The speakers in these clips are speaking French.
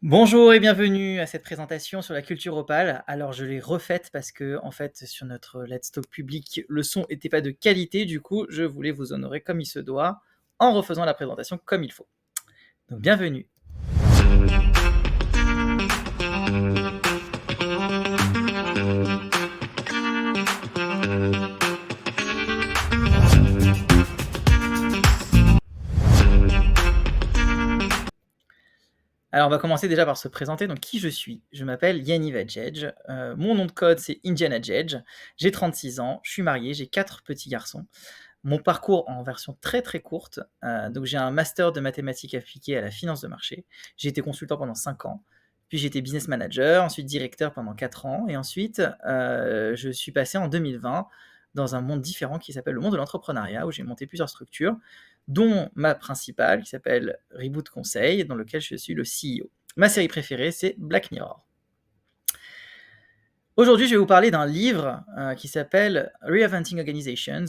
Bonjour et bienvenue à cette présentation sur la culture opale. Alors je l'ai refaite parce que en fait sur notre Let's Talk public, le son était pas de qualité, du coup je voulais vous honorer comme il se doit en refaisant la présentation comme il faut. Donc bienvenue. Alors on va commencer déjà par se présenter, donc qui je suis? Je m'appelle Yaniv Adjedj, mon nom de code c'est Indiana Adjedj, j'ai 36 ans, je suis marié, j'ai 4 petits garçons. Mon parcours en version très très courte, donc j'ai un master de mathématiques appliquées à la finance de marché. J'ai été consultant pendant 5 ans, puis j'ai été business manager, ensuite directeur pendant 4 ans et ensuite, je suis passé en 2020 dans un monde différent qui s'appelle le monde de l'entrepreneuriat où j'ai monté plusieurs structures, dont ma principale qui s'appelle Reboot Conseil, dans lequel je suis le CEO. Ma série préférée, c'est Black Mirror. Aujourd'hui, je vais vous parler d'un livre qui s'appelle Reinventing Organizations,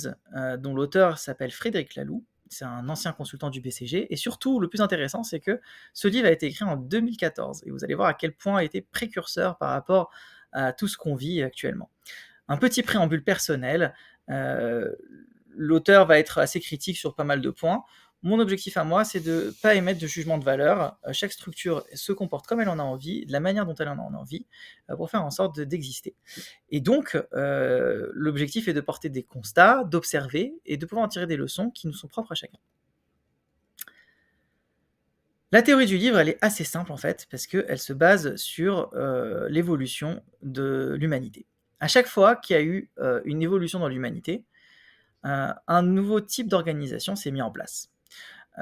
dont l'auteur s'appelle Frédéric Laloux. C'est un ancien consultant du BCG. Et surtout, le plus intéressant, c'est que ce livre a été écrit en 2014. Et vous allez voir à quel point il a été précurseur par rapport à tout ce qu'on vit actuellement. Un petit préambule personnel. L'auteur va être assez critique sur pas mal de points. Mon objectif à moi, c'est de ne pas émettre de jugement de valeur. Chaque structure se comporte comme elle en a envie, de la manière dont elle en a envie, pour faire en sorte d'exister. Et donc, l'objectif est de porter des constats, d'observer et de pouvoir en tirer des leçons qui nous sont propres à chacun. La théorie du livre, elle est assez simple en fait, parce qu'elle se base sur l'évolution de l'humanité. À chaque fois qu'il y a eu une évolution dans l'humanité, un nouveau type d'organisation s'est mis en place.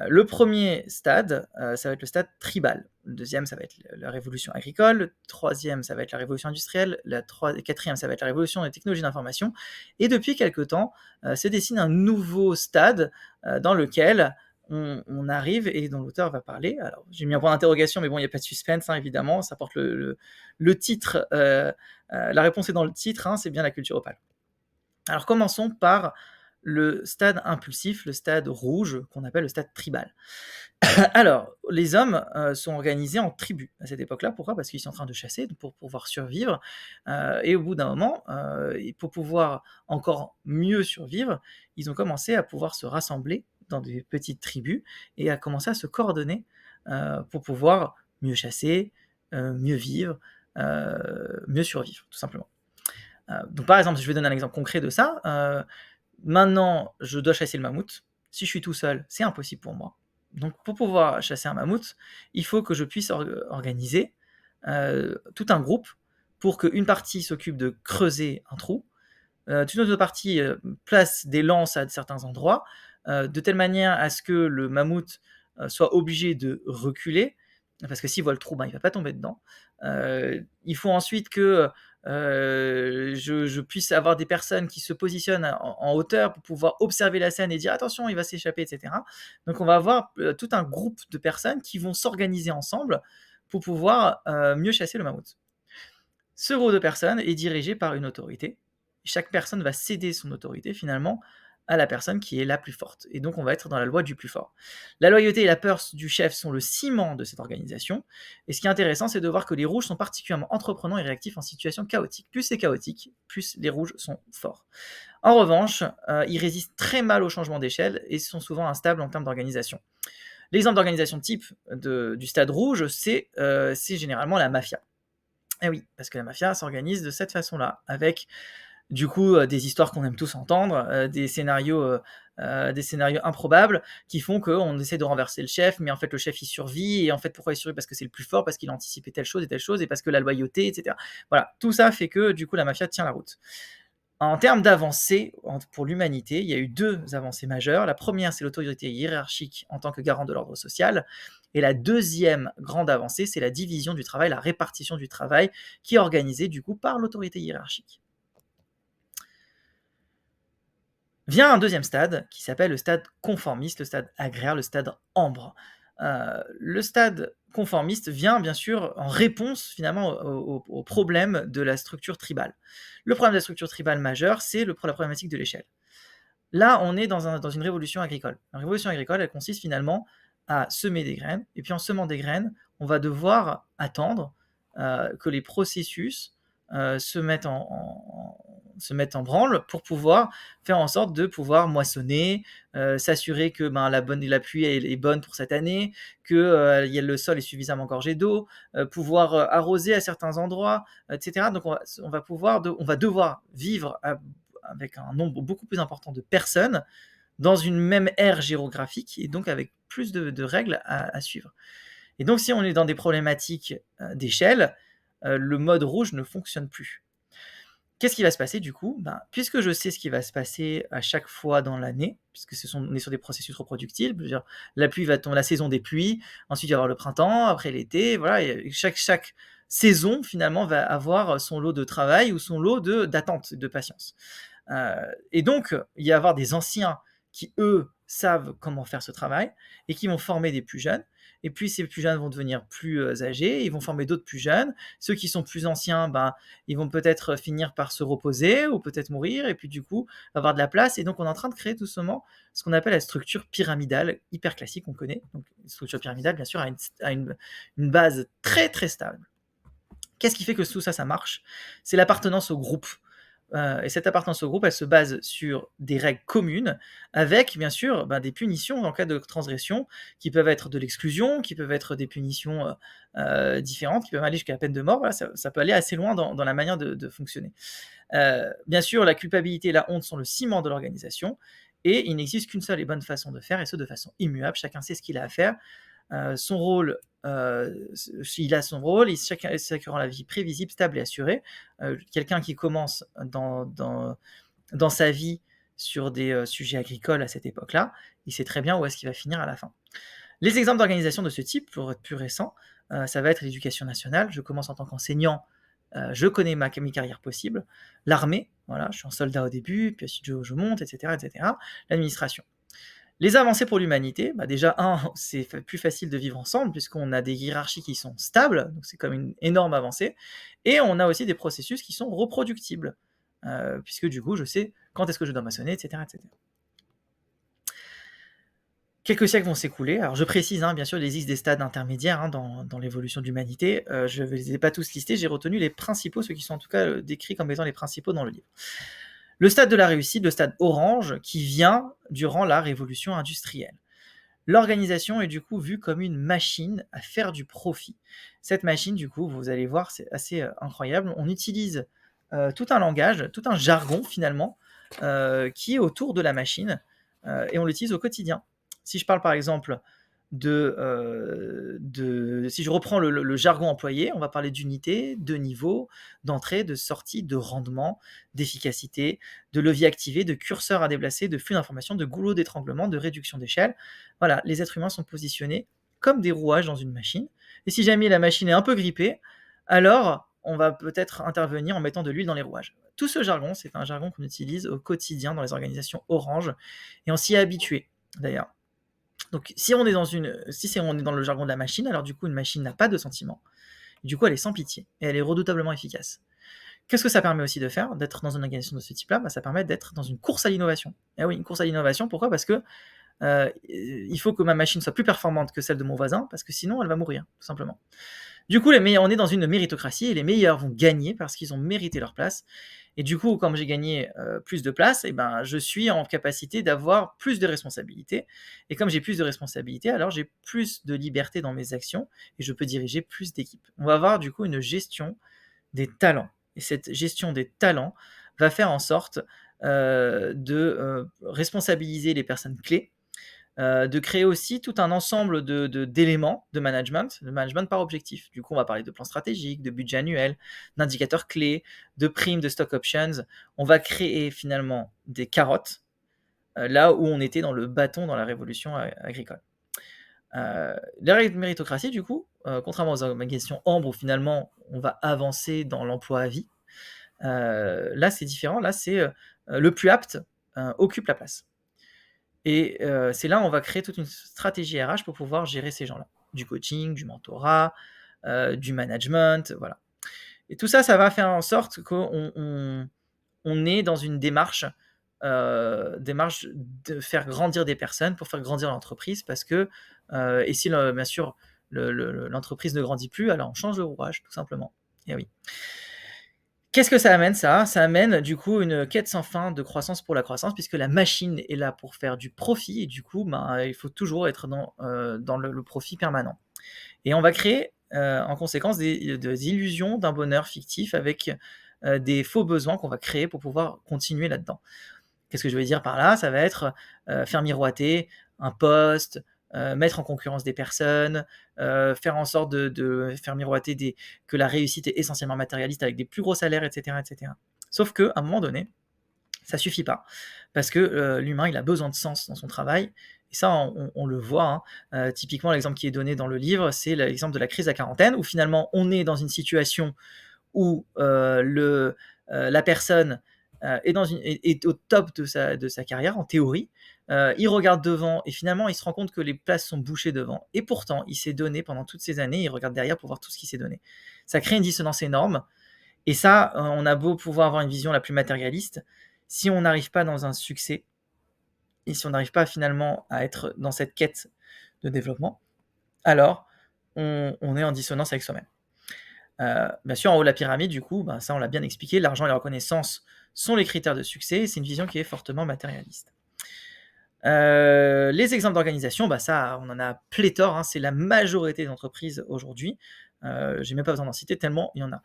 Le premier stade, ça va être le stade tribal. Le deuxième, ça va être la révolution agricole. Le troisième, ça va être la révolution industrielle. Le quatrième, ça va être la révolution des technologies d'information. Et depuis quelque temps, se dessine un nouveau stade dans lequel on arrive et dont l'auteur va parler. Alors, j'ai mis un point d'interrogation, mais bon, il n'y a pas de suspense, hein, évidemment. Ça porte le titre. La réponse est dans le titre, hein, c'est bien la culture opale. Alors, commençons par le stade impulsif, le stade rouge, qu'on appelle le stade tribal. Alors, les hommes sont organisés en tribus à cette époque-là. Pourquoi? Parce qu'ils sont en train de chasser pour pouvoir survivre. Et au bout d'un moment, et pour pouvoir encore mieux survivre, ils ont commencé à pouvoir se rassembler dans des petites tribus et à commencer à se coordonner pour pouvoir mieux chasser, mieux vivre, mieux survivre, tout simplement. Donc, par exemple, je vais donner un exemple concret de ça. Maintenant, je dois chasser le mammouth. Si je suis tout seul, c'est impossible pour moi. Donc, pour pouvoir chasser un mammouth, il faut que je puisse organiser tout un groupe pour qu'une partie s'occupe de creuser un trou, toute autre partie place des lances à certains endroits, de telle manière à ce que le mammouth soit obligé de reculer, parce que s'il voit le trou, ben, il ne va pas tomber dedans. Il faut ensuite que je puisse avoir des personnes qui se positionnent en hauteur pour pouvoir observer la scène et dire attention, il va s'échapper, etc. Donc on va avoir tout un groupe de personnes qui vont s'organiser ensemble pour pouvoir mieux chasser le mammouth. Ce groupe de personnes est dirigé par une autorité. Chaque personne va céder son autorité finalement à la personne qui est la plus forte. Et donc on va être dans la loi du plus fort. La loyauté et la peur du chef sont le ciment de cette organisation. Et ce qui est intéressant, c'est de voir que les rouges sont particulièrement entreprenants et réactifs en situation chaotique. Plus c'est chaotique, plus les rouges sont forts. En revanche, ils résistent très mal au changement d'échelle et sont souvent instables en termes d'organisation. L'exemple d'organisation type du stade rouge, c'est généralement la mafia. Et oui, parce que la mafia s'organise de cette façon-là, avec du coup des histoires qu'on aime tous entendre, des scénarios improbables qui font qu'on essaie de renverser le chef, mais en fait le chef il survit, et en fait pourquoi il survit? Parce que c'est le plus fort, parce qu'il a anticipé telle chose, et parce que la loyauté, etc. Voilà, tout ça fait que du coup la mafia tient la route. En termes d'avancées pour l'humanité, il y a eu 2 avancées majeures. La première, c'est l'autorité hiérarchique en tant que garant de l'ordre social. Et la deuxième grande avancée, c'est la division du travail, la répartition du travail, qui est organisée du coup par l'autorité hiérarchique. Vient un deuxième stade qui s'appelle le stade conformiste, le stade agraire, le stade ambre. Le stade conformiste vient bien sûr en réponse finalement au problème de la structure tribale. Le problème de la structure tribale majeure, c'est la problématique de l'échelle. Là, on est dans une révolution agricole. La révolution agricole, elle consiste finalement à semer des graines, et puis en semant des graines, on va devoir attendre que les processus se mettent en branle pour pouvoir faire en sorte de pouvoir moissonner, s'assurer que la pluie est bonne pour cette année, que le sol est suffisamment gorgé d'eau, pouvoir arroser à certains endroits, etc. Donc on va devoir vivre avec un nombre beaucoup plus important de personnes dans une même aire géographique et donc avec plus de règles à suivre. Et donc si on est dans des problématiques d'échelle, le mode rouge ne fonctionne plus. Qu'est-ce qui va se passer du coup? Puisque je sais ce qui va se passer à chaque fois dans l'année, puisque on est sur des processus reproductibles, je veux dire, la pluie va tomber, la saison des pluies, ensuite il va y avoir le printemps, après l'été, voilà, et chaque saison finalement va avoir son lot de travail ou son lot d'attente, de patience. Et donc, il va y avoir des anciens qui, eux, savent comment faire ce travail et qui vont former des plus jeunes. Et puis, ces plus jeunes vont devenir plus âgés, ils vont former d'autres plus jeunes. Ceux qui sont plus anciens, ils vont peut-être finir par se reposer ou peut-être mourir, et puis du coup, avoir de la place. Et donc, on est en train de créer tout simplement ce qu'on appelle la structure pyramidale, hyper classique, on connaît. Donc, une structure pyramidale, bien sûr, a une base très, très stable. Qu'est-ce qui fait que tout ça, ça marche? C'est l'appartenance au groupe. Et cette appartenance au groupe, elle se base sur des règles communes, avec bien sûr des punitions en cas de transgression, qui peuvent être de l'exclusion, qui peuvent être des punitions différentes, qui peuvent aller jusqu'à la peine de mort. Voilà, ça peut aller assez loin dans la manière de fonctionner. Bien sûr, la culpabilité et la honte sont le ciment de l'organisation, et il n'existe qu'une seule et bonne façon de faire, et ce de façon immuable. Chacun sait ce qu'il a à faire. Son rôle, il a son rôle, il s'assurant la vie prévisible, stable et assurée. Quelqu'un qui commence dans sa vie sur des sujets agricoles à cette époque-là, il sait très bien où est-ce qu'il va finir à la fin. Les exemples d'organisation de ce type, pour être plus récent, ça va être l'éducation nationale. Je commence en tant qu'enseignant, je connais mes carrières possibles. L'armée, voilà, je suis en soldat au début, puis ensuite je monte, etc., etc. L'administration. Les avancées pour l'humanité, déjà, c'est plus facile de vivre ensemble puisqu'on a des hiérarchies qui sont stables, donc c'est comme une énorme avancée, et on a aussi des processus qui sont reproductibles, puisque du coup, je sais quand est-ce que je dois maçonner, etc., etc. Quelques siècles vont s'écouler. Alors je précise, bien sûr, il existe des stades intermédiaires dans l'évolution de l'humanité. Je ne les ai pas tous listés, j'ai retenu les principaux, ceux qui sont en tout cas décrits comme étant les principaux dans le livre. Le stade de la réussite, le stade orange, qui vient durant la révolution industrielle. L'organisation est du coup vue comme une machine à faire du profit. Cette machine, du coup, vous allez voir, c'est assez incroyable. On utilise tout un langage, tout un jargon finalement, qui est autour de la machine, et on l'utilise au quotidien. Si je parle par exemple si je reprends le jargon employé, on va parler d'unité, de niveau, d'entrée, de sortie, de rendement, d'efficacité, de levier activé, de curseur à déplacer, de flux d'informations, de goulot d'étranglement, de réduction d'échelle. Voilà, les êtres humains sont positionnés comme des rouages dans une machine. Et si jamais la machine est un peu grippée, alors on va peut-être intervenir en mettant de l'huile dans les rouages. Tout ce jargon, c'est un jargon qu'on utilise au quotidien dans les organisations orange, et on s'y est habitué d'ailleurs. Donc si on est dans le jargon de la machine, alors du coup une machine n'a pas de sentiment. Du coup elle est sans pitié et elle est redoutablement efficace. Qu'est-ce que ça permet aussi de faire, d'être dans une organisation de ce type-là? Ça permet d'être dans une course à l'innovation. Et oui, une course à l'innovation, pourquoi? Parce que il faut que ma machine soit plus performante que celle de mon voisin, parce que sinon elle va mourir, tout simplement. Du coup, on est dans une méritocratie et les meilleurs vont gagner parce qu'ils ont mérité leur place. Et du coup, comme j'ai gagné plus de place, je suis en capacité d'avoir plus de responsabilités. Et comme j'ai plus de responsabilités, alors j'ai plus de liberté dans mes actions et je peux diriger plus d'équipes. On va avoir du coup une gestion des talents. Et cette gestion des talents va faire en sorte de responsabiliser les personnes clés, de créer aussi tout un ensemble d'éléments de management par objectif. Du coup, on va parler de plans stratégiques, de budget annuel, d'indicateurs clés, de primes, de stock options. On va créer finalement des carottes, là où on était dans le bâton dans la révolution agricole. La méritocratie, du coup, contrairement aux organisations ambre où finalement on va avancer dans l'emploi à vie, là c'est différent, là c'est le plus apte occupe la place. Et c'est là où on va créer toute une stratégie RH pour pouvoir gérer ces gens-là. Du coaching, du mentorat, du management, voilà. Et tout ça, ça va faire en sorte qu'on est dans une démarche de faire grandir des personnes pour faire grandir l'entreprise, parce que, et si bien sûr l'entreprise ne grandit plus, alors on change de rouage, tout simplement. Et oui. Qu'est-ce que ça amène ça? Ça amène du coup une quête sans fin de croissance pour la croissance, puisque la machine est là pour faire du profit et du coup, il faut toujours être dans le profit permanent. Et on va créer, en conséquence des illusions d'un bonheur fictif avec, des faux besoins qu'on va créer pour pouvoir continuer là-dedans. Qu'est-ce que je veux dire par là? Ça va être, faire miroiter un poste, mettre en concurrence des personnes, faire en sorte de faire miroiter que la réussite est essentiellement matérialiste avec des plus gros salaires et cetera et cetera. Sauf qu'à un moment donné, ça suffit pas parce que, l'humain, il a besoin de sens dans son travail et ça, on le voit, hein. Typiquement, l'exemple qui est donné dans le livre, c'est l'exemple de la crise de la quarantaine où finalement on est dans une situation où, la personne, est au top de sa carrière en théorie. Il regarde devant et finalement il se rend compte que les places sont bouchées devant et pourtant il s'est donné pendant toutes ces années, il regarde derrière pour voir tout ce qu'il s'est donné. Ça crée une dissonance énorme et ça, on a beau pouvoir avoir une vision la plus matérialiste, si on n'arrive pas dans un succès et si on n'arrive pas finalement à être dans cette quête de développement, alors on est en dissonance avec soi-même. Bien sûr, en haut de la pyramide, du coup, ça on l'a bien expliqué, l'argent et la reconnaissance sont les critères de succès et c'est une vision qui est fortement matérialiste. Les exemples d'organisation, ça, on en a pléthore, hein, c'est la majorité des entreprises aujourd'hui. J'ai même pas besoin d'en citer tellement il y en a.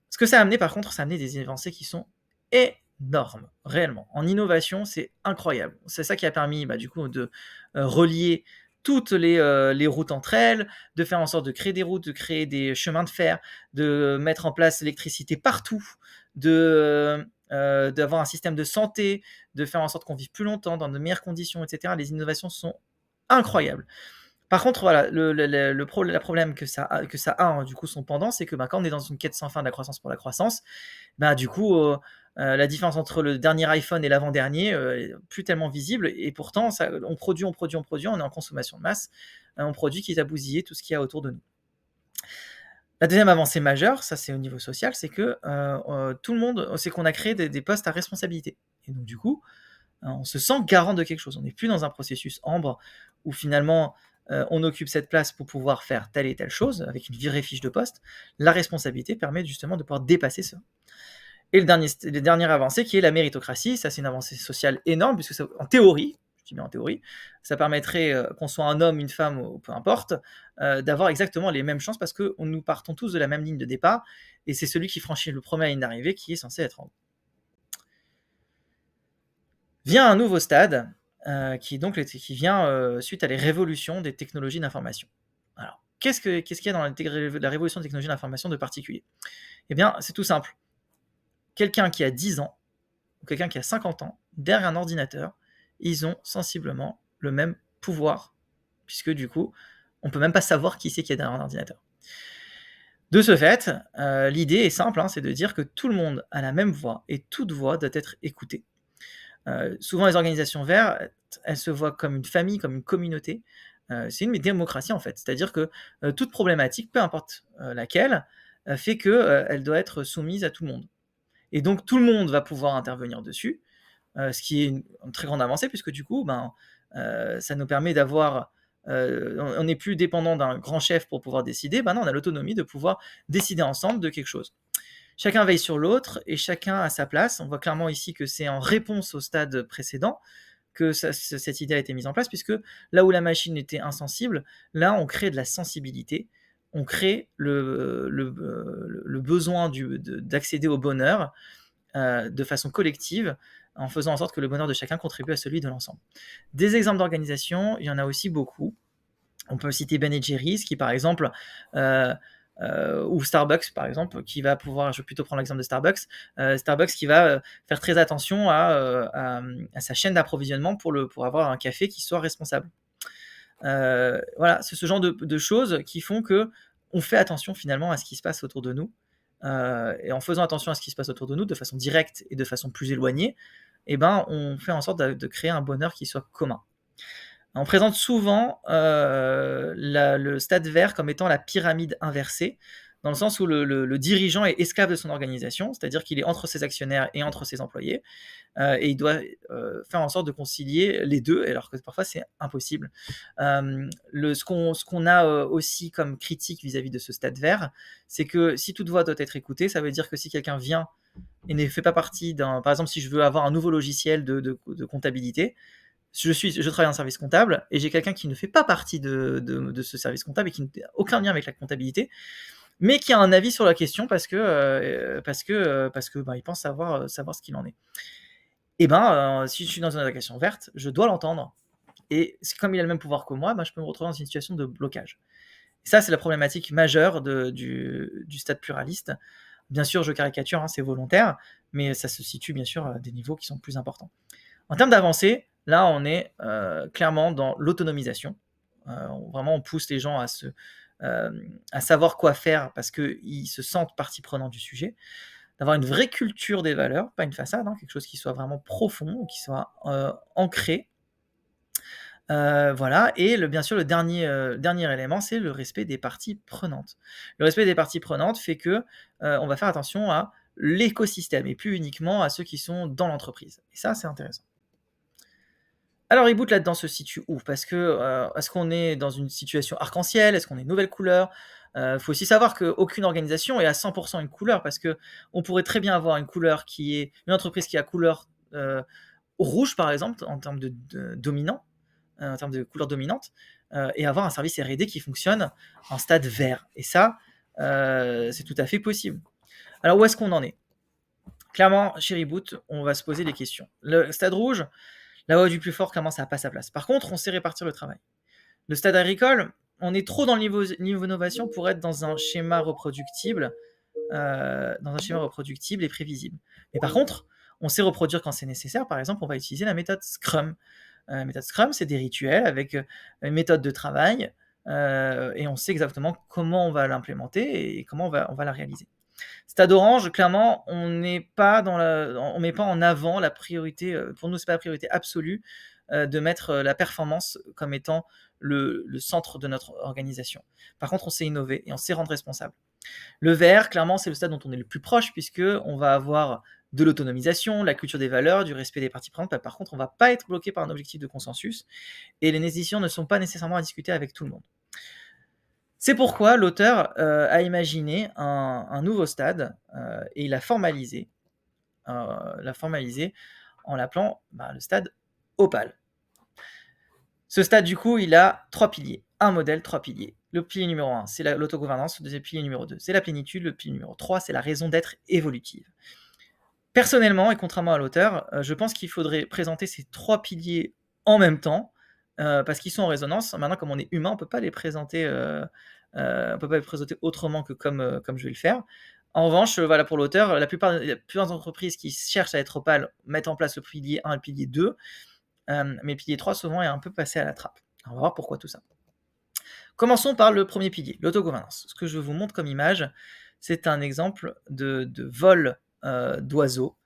Ce que ça a amené par contre, ça a amené des avancées qui sont énormes, réellement. En innovation, c'est incroyable. C'est ça qui a permis, du coup, de relier toutes les routes entre elles, de faire en sorte de créer des routes, de créer des chemins de fer, de mettre en place l'électricité partout, d'avoir un système de santé, de faire en sorte qu'on vive plus longtemps, dans de meilleures conditions, et cetera. Les innovations sont incroyables. Par contre, voilà, la problème que ça a, hein, du coup, son pendant, c'est que quand on est dans une quête sans fin de la croissance pour la croissance, du coup, la différence entre le dernier iPhone et l'avant-dernier est plus tellement visible et pourtant, on produit, on est en consommation de masse, on produit quitte à bousiller tout ce qu'il y a autour de nous. La deuxième avancée majeure, ça c'est au niveau social, c'est que tout le monde, c'est qu'on a créé des postes à responsabilité. Et donc du coup, on se sent garant de quelque chose. On n'est plus dans un processus ambre où finalement on occupe cette place pour pouvoir faire telle et telle chose avec une vraie fiche de poste. La responsabilité permet justement de pouvoir dépasser ça. Et la dernière avancée qui est la méritocratie, ça c'est une avancée sociale énorme puisque ça, en théorie, je dis bien en théorie, ça permettrait qu'on soit un homme, une femme ou peu importe, d'avoir exactement les mêmes chances parce que nous partons tous de la même ligne de départ et c'est celui qui franchit le premier la ligne d'arrivée qui est censé être en haut. Vient un nouveau stade qui vient suite à les révolutions des technologies d'information. Alors, qu'est-ce qu'il y a dans la révolution des technologies d'information de particulier? Eh bien, c'est tout simple. Quelqu'un qui a 10 ans ou quelqu'un qui a 50 ans, derrière un ordinateur, ils ont sensiblement le même pouvoir, puisque du coup, on peut même pas savoir qui c'est qui est derrière un ordinateur. De ce fait, l'idée est simple, c'est de dire que tout le monde a la même voix et toute voix doit être écoutée. Souvent les organisations vertes, elles se voient comme une famille, comme une communauté. C'est une démocratie en fait, c'est-à-dire que toute problématique, peu importe laquelle, fait qu'elle doit être soumise à tout le monde. Et donc tout le monde va pouvoir intervenir dessus, ce qui est une très grande avancée puisque du coup, ça nous permet d'avoir, on n'est plus dépendant d'un grand chef pour pouvoir décider. Non, on a l'autonomie de pouvoir décider ensemble de quelque chose. Chacun veille sur l'autre et chacun a sa place. On voit clairement ici que c'est en réponse au stade précédent que cette idée a été mise en place, puisque là où la machine était insensible, là on crée de la sensibilité, on crée le besoin d'accéder au bonheur de façon collective, en faisant en sorte que le bonheur de chacun contribue à celui de l'ensemble. Des exemples d'organisation, il y en a aussi beaucoup. On peut citer Ben & Jerry's qui par exemple ou Starbucks par exemple, qui va pouvoir, je vais plutôt prendre l'exemple de Starbucks, Starbucks qui va faire très attention à sa chaîne d'approvisionnement pour avoir un café qui soit responsable. Voilà, c'est ce genre de choses qui font que on fait attention finalement à ce qui se passe autour de nous. Et en faisant attention à ce qui se passe autour de nous de façon directe et de façon plus éloignée, on fait en sorte de créer un bonheur qui soit commun. On présente souvent le stade vert comme étant la pyramide inversée. dans le sens où le dirigeant est esclave de son organisation, c'est-à-dire qu'il est entre ses actionnaires et entre ses employés, et il doit faire en sorte de concilier les deux, alors que parfois c'est impossible. Ce qu'on a aussi comme critique vis-à-vis de ce stade vert, c'est que si toute voix doit être écoutée, ça veut dire que si quelqu'un vient et ne fait pas partie d'un... Par exemple, si je veux avoir un nouveau logiciel de comptabilité, je travaille dans un service comptable et j'ai quelqu'un qui ne fait pas partie de ce service comptable et qui n'a aucun lien avec la comptabilité, mais qui a un avis sur la question parce que il pense savoir ce qu'il en est. Et si je suis dans une allocation verte, je dois l'entendre. Et comme il a le même pouvoir que moi, je peux me retrouver dans une situation de blocage. Et ça, c'est la problématique majeure du stade pluraliste. Bien sûr, je caricature, hein, c'est volontaire, mais ça se situe bien sûr à des niveaux qui sont plus importants. En termes d'avancée, là, on est clairement dans l'autonomisation. Vraiment, on pousse les gens à savoir quoi faire parce qu'ils se sentent partie prenante du sujet, d'avoir une vraie culture des valeurs, pas une façade, hein, quelque chose qui soit vraiment profond, qui soit ancré. Voilà, et bien sûr, le dernier élément, c'est le respect des parties prenantes. Le respect des parties prenantes fait que on va faire attention à l'écosystème et plus uniquement à ceux qui sont dans l'entreprise. Et ça, c'est intéressant. Alors, Reboot là-dedans se situe où? Parce que est-ce qu'on est dans une situation arc-en-ciel? Est-ce qu'on est une nouvelle couleur? Faut aussi savoir qu'aucune organisation est à 100% une couleur, parce que on pourrait très bien avoir une entreprise qui a couleur rouge, par exemple, en termes de dominant, en termes de couleur dominante, et avoir un service R&D qui fonctionne en stade vert. Et ça, c'est tout à fait possible. Alors, où est-ce qu'on en est? Clairement, chez Reboot, on va se poser des questions. Le stade rouge, la voix du plus fort, clairement, ça n'a pas sa place. Par contre, on sait répartir le travail. Le stade agricole, on est trop dans le niveau innovation pour être dans un schéma reproductible, et prévisible. Mais par contre, on sait reproduire quand c'est nécessaire. Par exemple, on va utiliser la méthode Scrum. La méthode Scrum, c'est des rituels avec une méthode de travail, et on sait exactement comment on va l'implémenter et comment on va la réaliser. Stade orange, clairement, on met pas en avant la priorité. Pour nous, c'est pas la priorité absolue de mettre la performance comme étant le centre de notre organisation. Par contre, on sait innover et on sait rendre responsable. Le vert, clairement, c'est le stade dont on est le plus proche, puisque on va avoir de l'autonomisation, la culture des valeurs, du respect des parties prenantes. Par contre, on ne va pas être bloqué par un objectif de consensus, et les décisions ne sont pas nécessairement à discuter avec tout le monde. C'est pourquoi l'auteur a imaginé un nouveau stade, et il l'a formalisé en l'appelant le stade Opale. Ce stade, du coup, il a 3 piliers. Un modèle, 3 piliers. Le pilier numéro 1, c'est l'autogouvernance. Le deuxième pilier numéro 2, c'est la plénitude. Le pilier numéro 3, c'est la raison d'être évolutive. Personnellement, et contrairement à l'auteur, je pense qu'il faudrait présenter ces 3 piliers en même temps, parce qu'ils sont en résonance. Maintenant, comme on est humain, on ne peut pas les présenter autrement que comme je vais le faire. En revanche, voilà, pour l'auteur, la plupart des entreprises qui cherchent à être opales mettent en place le pilier 1 et le pilier 2, mais le pilier 3, souvent, est un peu passé à la trappe. On va voir pourquoi tout ça. Commençons par le premier pilier, l'autogouvernance. Ce que je vous montre comme image, c'est un exemple de vol d'oiseaux,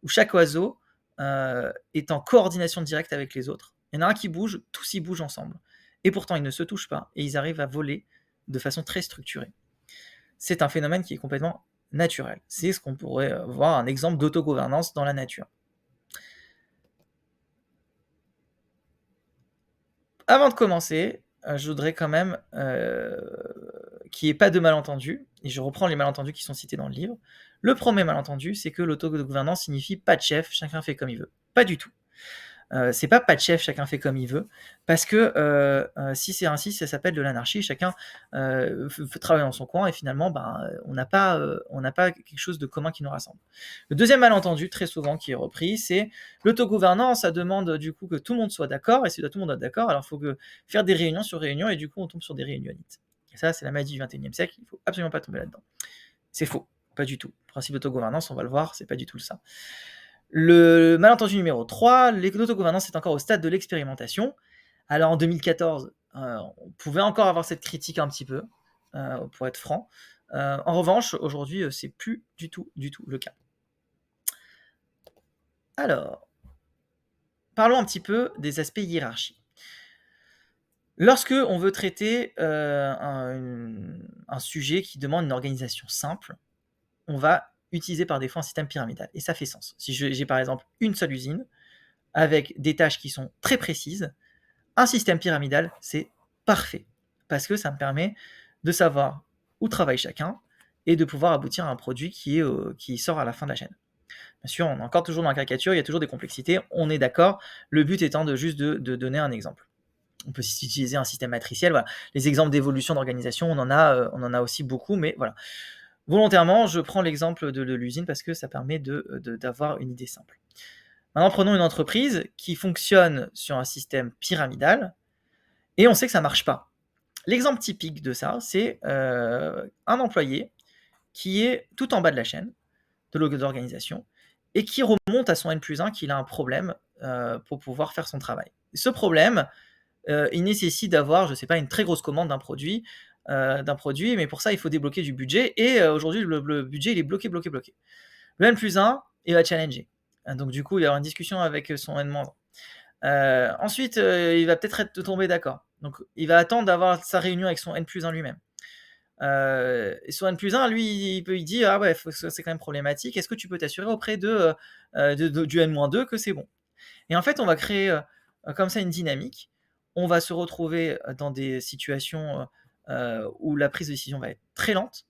où chaque oiseau est en coordination directe avec les autres. Il y en a un qui bouge, tous y bougent ensemble. Et pourtant, ils ne se touchent pas, et ils arrivent à voler de façon très structurée. C'est un phénomène qui est complètement naturel. C'est ce qu'on pourrait voir un exemple d'autogouvernance dans la nature. Avant de commencer, je voudrais quand même qu'il n'y ait pas de malentendus, et je reprends les malentendus qui sont cités dans le livre. Le premier malentendu, c'est que l'autogouvernance signifie pas de chef, chacun fait comme il veut. Pas du tout. C'est pas de chef, chacun fait comme il veut, parce que si c'est ainsi, ça s'appelle de l'anarchie. Chacun travaille dans son coin et finalement, on n'a pas quelque chose de commun qui nous rassemble. Le deuxième malentendu, très souvent, qui est repris, c'est l'autogouvernance. Ça demande du coup que tout le monde soit d'accord, et si tout le monde soit d'accord, alors il faut faire des réunions sur réunions, et du coup on tombe sur des réunionites. Et ça, c'est la magie du 21e siècle, il ne faut absolument pas tomber là-dedans. C'est faux, pas du tout. Le principe d'autogouvernance, on va le voir, c'est pas du tout ça. Le malentendu numéro 3, l'autogouvernance est encore au stade de l'expérimentation. Alors en 2014, on pouvait encore avoir cette critique un petit peu, pour être franc. En revanche, aujourd'hui, c'est plus du tout le cas. Alors, parlons un petit peu des aspects hiérarchie. Lorsque on veut traiter un sujet qui demande une organisation simple, on va utiliser par défaut un système pyramidal. Et ça fait sens. Si j'ai par exemple une seule usine, avec des tâches qui sont très précises, un système pyramidal, c'est parfait. Parce que ça me permet de savoir où travaille chacun et de pouvoir aboutir à un produit qui sort à la fin de la chaîne. Bien sûr, on est encore toujours dans la caricature, il y a toujours des complexités, on est d'accord. Le but étant juste de donner un exemple. On peut utiliser un système matriciel. Voilà. Les exemples d'évolution d'organisation, on en a aussi beaucoup, mais voilà. Volontairement, je prends l'exemple de l'usine parce que ça permet d'avoir une idée simple. Maintenant, prenons une entreprise qui fonctionne sur un système pyramidal et on sait que ça ne marche pas. L'exemple typique de ça, c'est un employé qui est tout en bas de la chaîne de l'organisation et qui remonte à son N+1 qu'il a un problème pour pouvoir faire son travail. Ce problème, il nécessite d'avoir, je ne sais pas, une très grosse commande d'un produit, mais pour ça, il faut débloquer du budget et aujourd'hui, le budget, il est bloqué. Le N+1, il va challenger. Donc du coup, il va y avoir une discussion avec son N-1. Ensuite, il va peut-être être tombé d'accord. Donc il va attendre d'avoir sa réunion avec son N+1 lui-même. Et son N+1, lui, il dit ah ouais, c'est quand même problématique. Est-ce que tu peux t'assurer auprès du N-2 que c'est bon? Et en fait, on va créer comme ça une dynamique. On va se retrouver dans des situations où la prise de décision va être très lente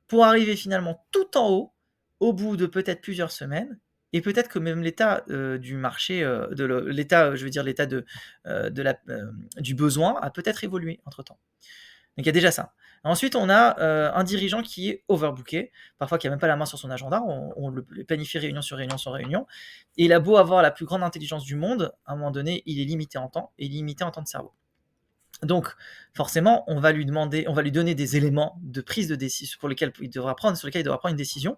pour arriver finalement tout en haut, au bout de peut-être plusieurs semaines, et peut-être que même l'état du marché, l'état, je veux dire l'état du besoin a peut-être évolué entre-temps. Donc il y a déjà ça. Ensuite, on a un dirigeant qui est overbooké, parfois qui n'a même pas la main sur son agenda, on le planifie réunion sur réunion sur réunion, et il a beau avoir la plus grande intelligence du monde, à un moment donné, il est limité en temps, et limité en temps de cerveau. Donc, forcément, on va lui donner des éléments de prise de décision sur lesquels il devra prendre une décision,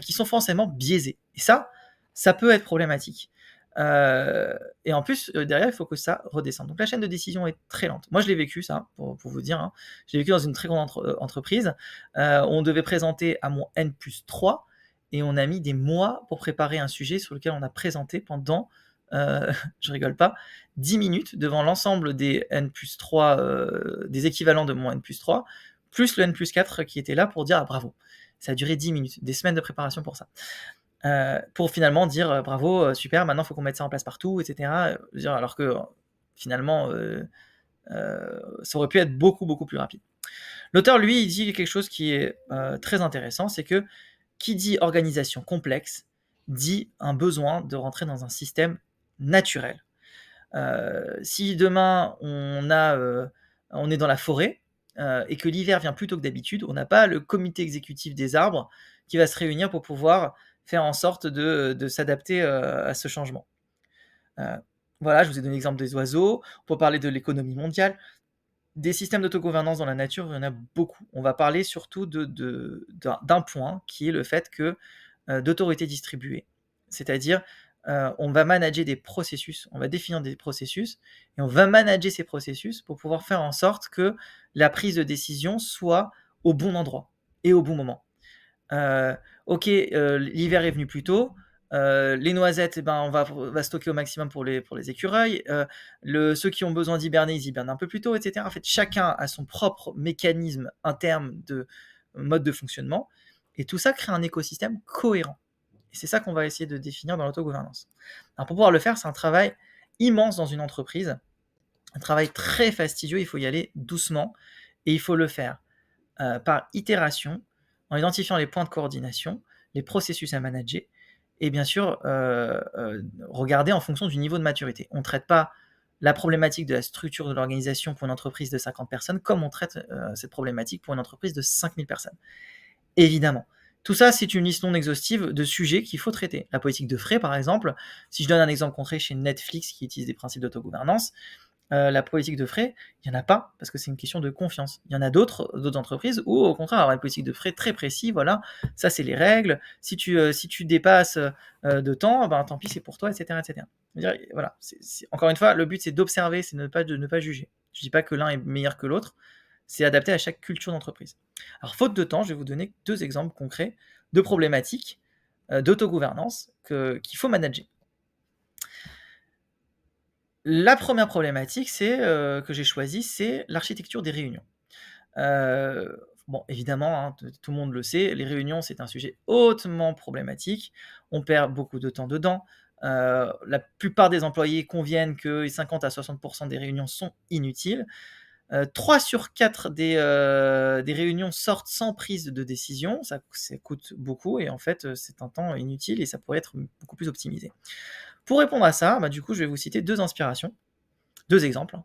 qui sont forcément biaisés. Et ça peut être problématique. Et en plus, derrière, il faut que ça redescende. Donc la chaîne de décision est très lente. Moi, je l'ai vécu, ça, pour vous dire, hein. Je l'ai vécu dans une très grande entreprise. On devait présenter à mon N+3 et on a mis des mois pour préparer un sujet sur lequel on a présenté pendant, je rigole pas, 10 minutes devant l'ensemble des N+3, des équivalents de mon N+3, plus le N+4 qui était là pour dire ah, bravo. Ça a duré 10 minutes, des semaines de préparation pour ça. Pour finalement dire bravo, super, maintenant il faut qu'on mette ça en place partout, etc. Alors que finalement, ça aurait pu être beaucoup, beaucoup plus rapide. L'auteur, lui, il dit quelque chose qui est très intéressant, c'est que qui dit organisation complexe dit un besoin de rentrer dans un système naturel. Si demain on est dans la forêt et que l'hiver vient plus tôt que d'habitude, on n'a pas le comité exécutif des arbres qui va se réunir pour pouvoir faire en sorte de s'adapter à ce changement. Voilà, je vous ai donné l'exemple des oiseaux, on peut parler de l'économie mondiale. Des systèmes d'autogouvernance dans la nature, il y en a beaucoup. On va parler surtout d'un point qui est le fait que d'autorité distribuée, c'est-à-dire on va manager des processus, on va définir des processus et on va manager ces processus pour pouvoir faire en sorte que la prise de décision soit au bon endroit et au bon moment. Ok, l'hiver est venu plus tôt. Les noisettes, eh ben, on va stocker au maximum pour les écureuils. Ceux qui ont besoin d'hiberner, ils hibernent un peu plus tôt, etc. En fait, chacun a son propre mécanisme interne de mode de fonctionnement. Et tout ça crée un écosystème cohérent. Et c'est ça qu'on va essayer de définir dans l'autogouvernance. Alors pour pouvoir le faire, c'est un travail immense dans une entreprise, un travail très fastidieux, il faut y aller doucement, et il faut le faire par itération, en identifiant les points de coordination, les processus à manager, et bien sûr, regarder en fonction du niveau de maturité. On ne traite pas la problématique de la structure de l'organisation pour une entreprise de 50 personnes comme on traite cette problématique pour une entreprise de 5000 personnes. Évidemment. Tout ça, c'est une liste non exhaustive de sujets qu'il faut traiter. La politique de frais, par exemple, si je donne un exemple concret chez Netflix qui utilise des principes d'autogouvernance, la politique de frais, il n'y en a pas parce que c'est une question de confiance. Il y en a d'autres entreprises où, au contraire, avoir une politique de frais très précis, voilà, ça c'est les règles. Si tu dépasses de temps, ben, tant pis, c'est pour toi, etc. etc. Voilà, encore une fois, le but c'est d'observer, c'est de ne pas juger. Je ne dis pas que l'un est meilleur que l'autre, c'est adapté à chaque culture d'entreprise. Alors, faute de temps, je vais vous donner 2 exemples concrets de problématiques d'autogouvernance qu'il faut manager. La première problématique, que j'ai choisie, c'est l'architecture des réunions. Bon, évidemment, hein, tout le monde le sait, les réunions, c'est un sujet hautement problématique. On perd beaucoup de temps dedans. La plupart des employés conviennent que 50 à 60 des réunions sont inutiles. 3 sur 4 des réunions sortent sans prise de décision. Ça coûte beaucoup et en fait, c'est un temps inutile et ça pourrait être beaucoup plus optimisé. Pour répondre à ça, bah, du coup, je vais vous citer 2 inspirations, 2 exemples, hein.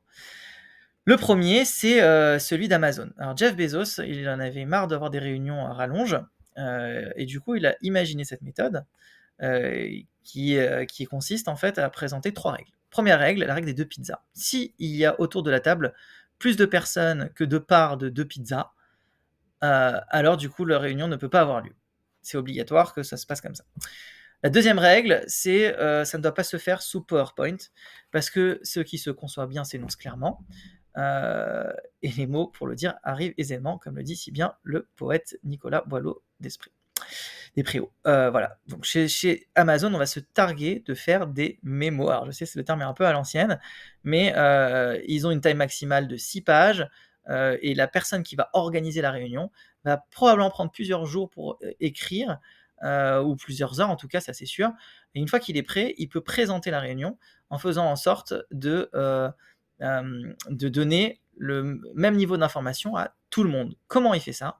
Le premier, c'est celui d'Amazon. Alors Jeff Bezos, il en avait marre d'avoir des réunions à rallonge, et du coup, il a imaginé cette méthode, qui consiste en fait à présenter 3 règles. Première règle, la règle des 2 pizzas. S'il y a autour de la table plus de personnes que de parts de 2 pizzas, alors du coup, la réunion ne peut pas avoir lieu. C'est obligatoire que ça se passe comme ça. La deuxième règle, c'est ça ne doit pas se faire sous PowerPoint, parce que ce qui se conçoit bien s'énonce clairement, et les mots, pour le dire, arrivent aisément, comme le dit si bien le poète Nicolas Boileau Despréaux. Voilà. Donc chez Amazon, on va se targuer de faire des mémos. Alors je sais, le terme est un peu à l'ancienne, mais ils ont une taille maximale de 6 pages, et la personne qui va organiser la réunion va probablement prendre plusieurs jours pour écrire, ou plusieurs heures en tout cas, ça c'est sûr. Et une fois qu'il est prêt, il peut présenter la réunion en faisant en sorte de donner le même niveau d'information à tout le monde. Comment il fait ça?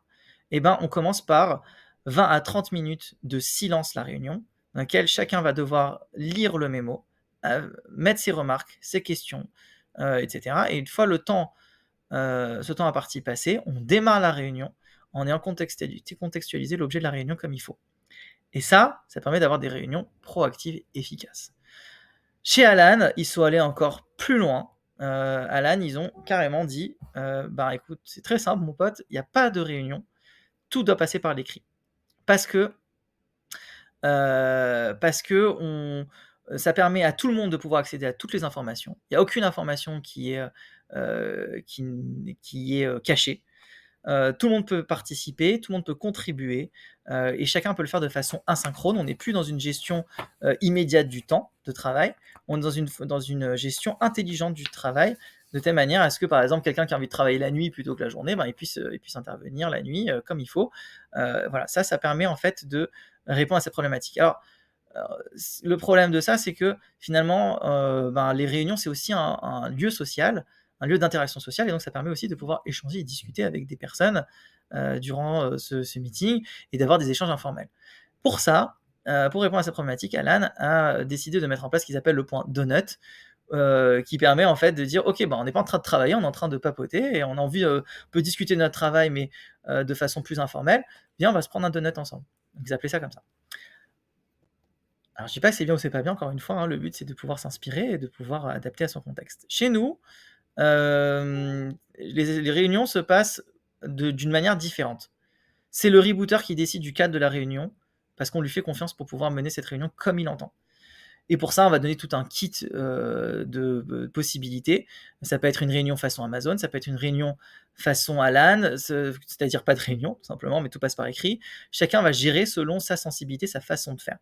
Eh ben, on commence par 20 à 30 minutes de silence la réunion, dans laquelle chacun va devoir lire le mémo, mettre ses remarques, ses questions, etc. Et une fois ce temps à partie passé, on démarre la réunion en ayant contextualisé l'objet de la réunion comme il faut. Et ça permet d'avoir des réunions proactives et efficaces. Chez Alan, ils sont allés encore plus loin. Alan, ils ont carrément dit bah écoute, c'est très simple, mon pote, il n'y a pas de réunion, tout doit passer par l'écrit. Parce que ça permet à tout le monde de pouvoir accéder à toutes les informations. Il n'y a aucune information qui est cachée. Tout le monde peut participer, tout le monde peut contribuer, et chacun peut le faire de façon asynchrone. On n'est plus dans une gestion immédiate du temps de travail, on est dans une gestion intelligente du travail, de telle manière à ce que, par exemple, quelqu'un qui a envie de travailler la nuit plutôt que la journée, ben, il puisse intervenir la nuit comme il faut. Voilà, ça permet en fait de répondre à cette problématique. Alors, le problème de ça, c'est que finalement, ben, les réunions, c'est aussi un lieu social, un lieu d'interaction sociale, et donc ça permet aussi de pouvoir échanger et discuter avec des personnes durant ce meeting et d'avoir des échanges informels. Pour ça, pour répondre à cette problématique, Alan a décidé de mettre en place ce qu'ils appellent le point donut, qui permet en fait de dire ok, bah, on n'est pas en train de travailler, on est en train de papoter et on a envie, on peut discuter de notre travail, mais de façon plus informelle. Viens, on va se prendre un donut ensemble. Donc, ils appelaient ça comme ça. Alors, je dis pas que c'est bien ou c'est pas bien, encore une fois, hein, le but c'est de pouvoir s'inspirer et de pouvoir adapter à son contexte. Chez nous, les réunions se passent d'une manière différente. C'est le rebooter qui décide du cadre de la réunion, parce qu'on lui fait confiance pour pouvoir mener cette réunion comme il entend. Et pour ça, on va donner tout un kit de possibilités. Ça peut être une réunion façon Amazon, ça peut être une réunion façon Alan, c'est-à-dire pas de réunion, tout simplement, mais tout passe par écrit. Chacun va gérer selon sa sensibilité, sa façon de faire.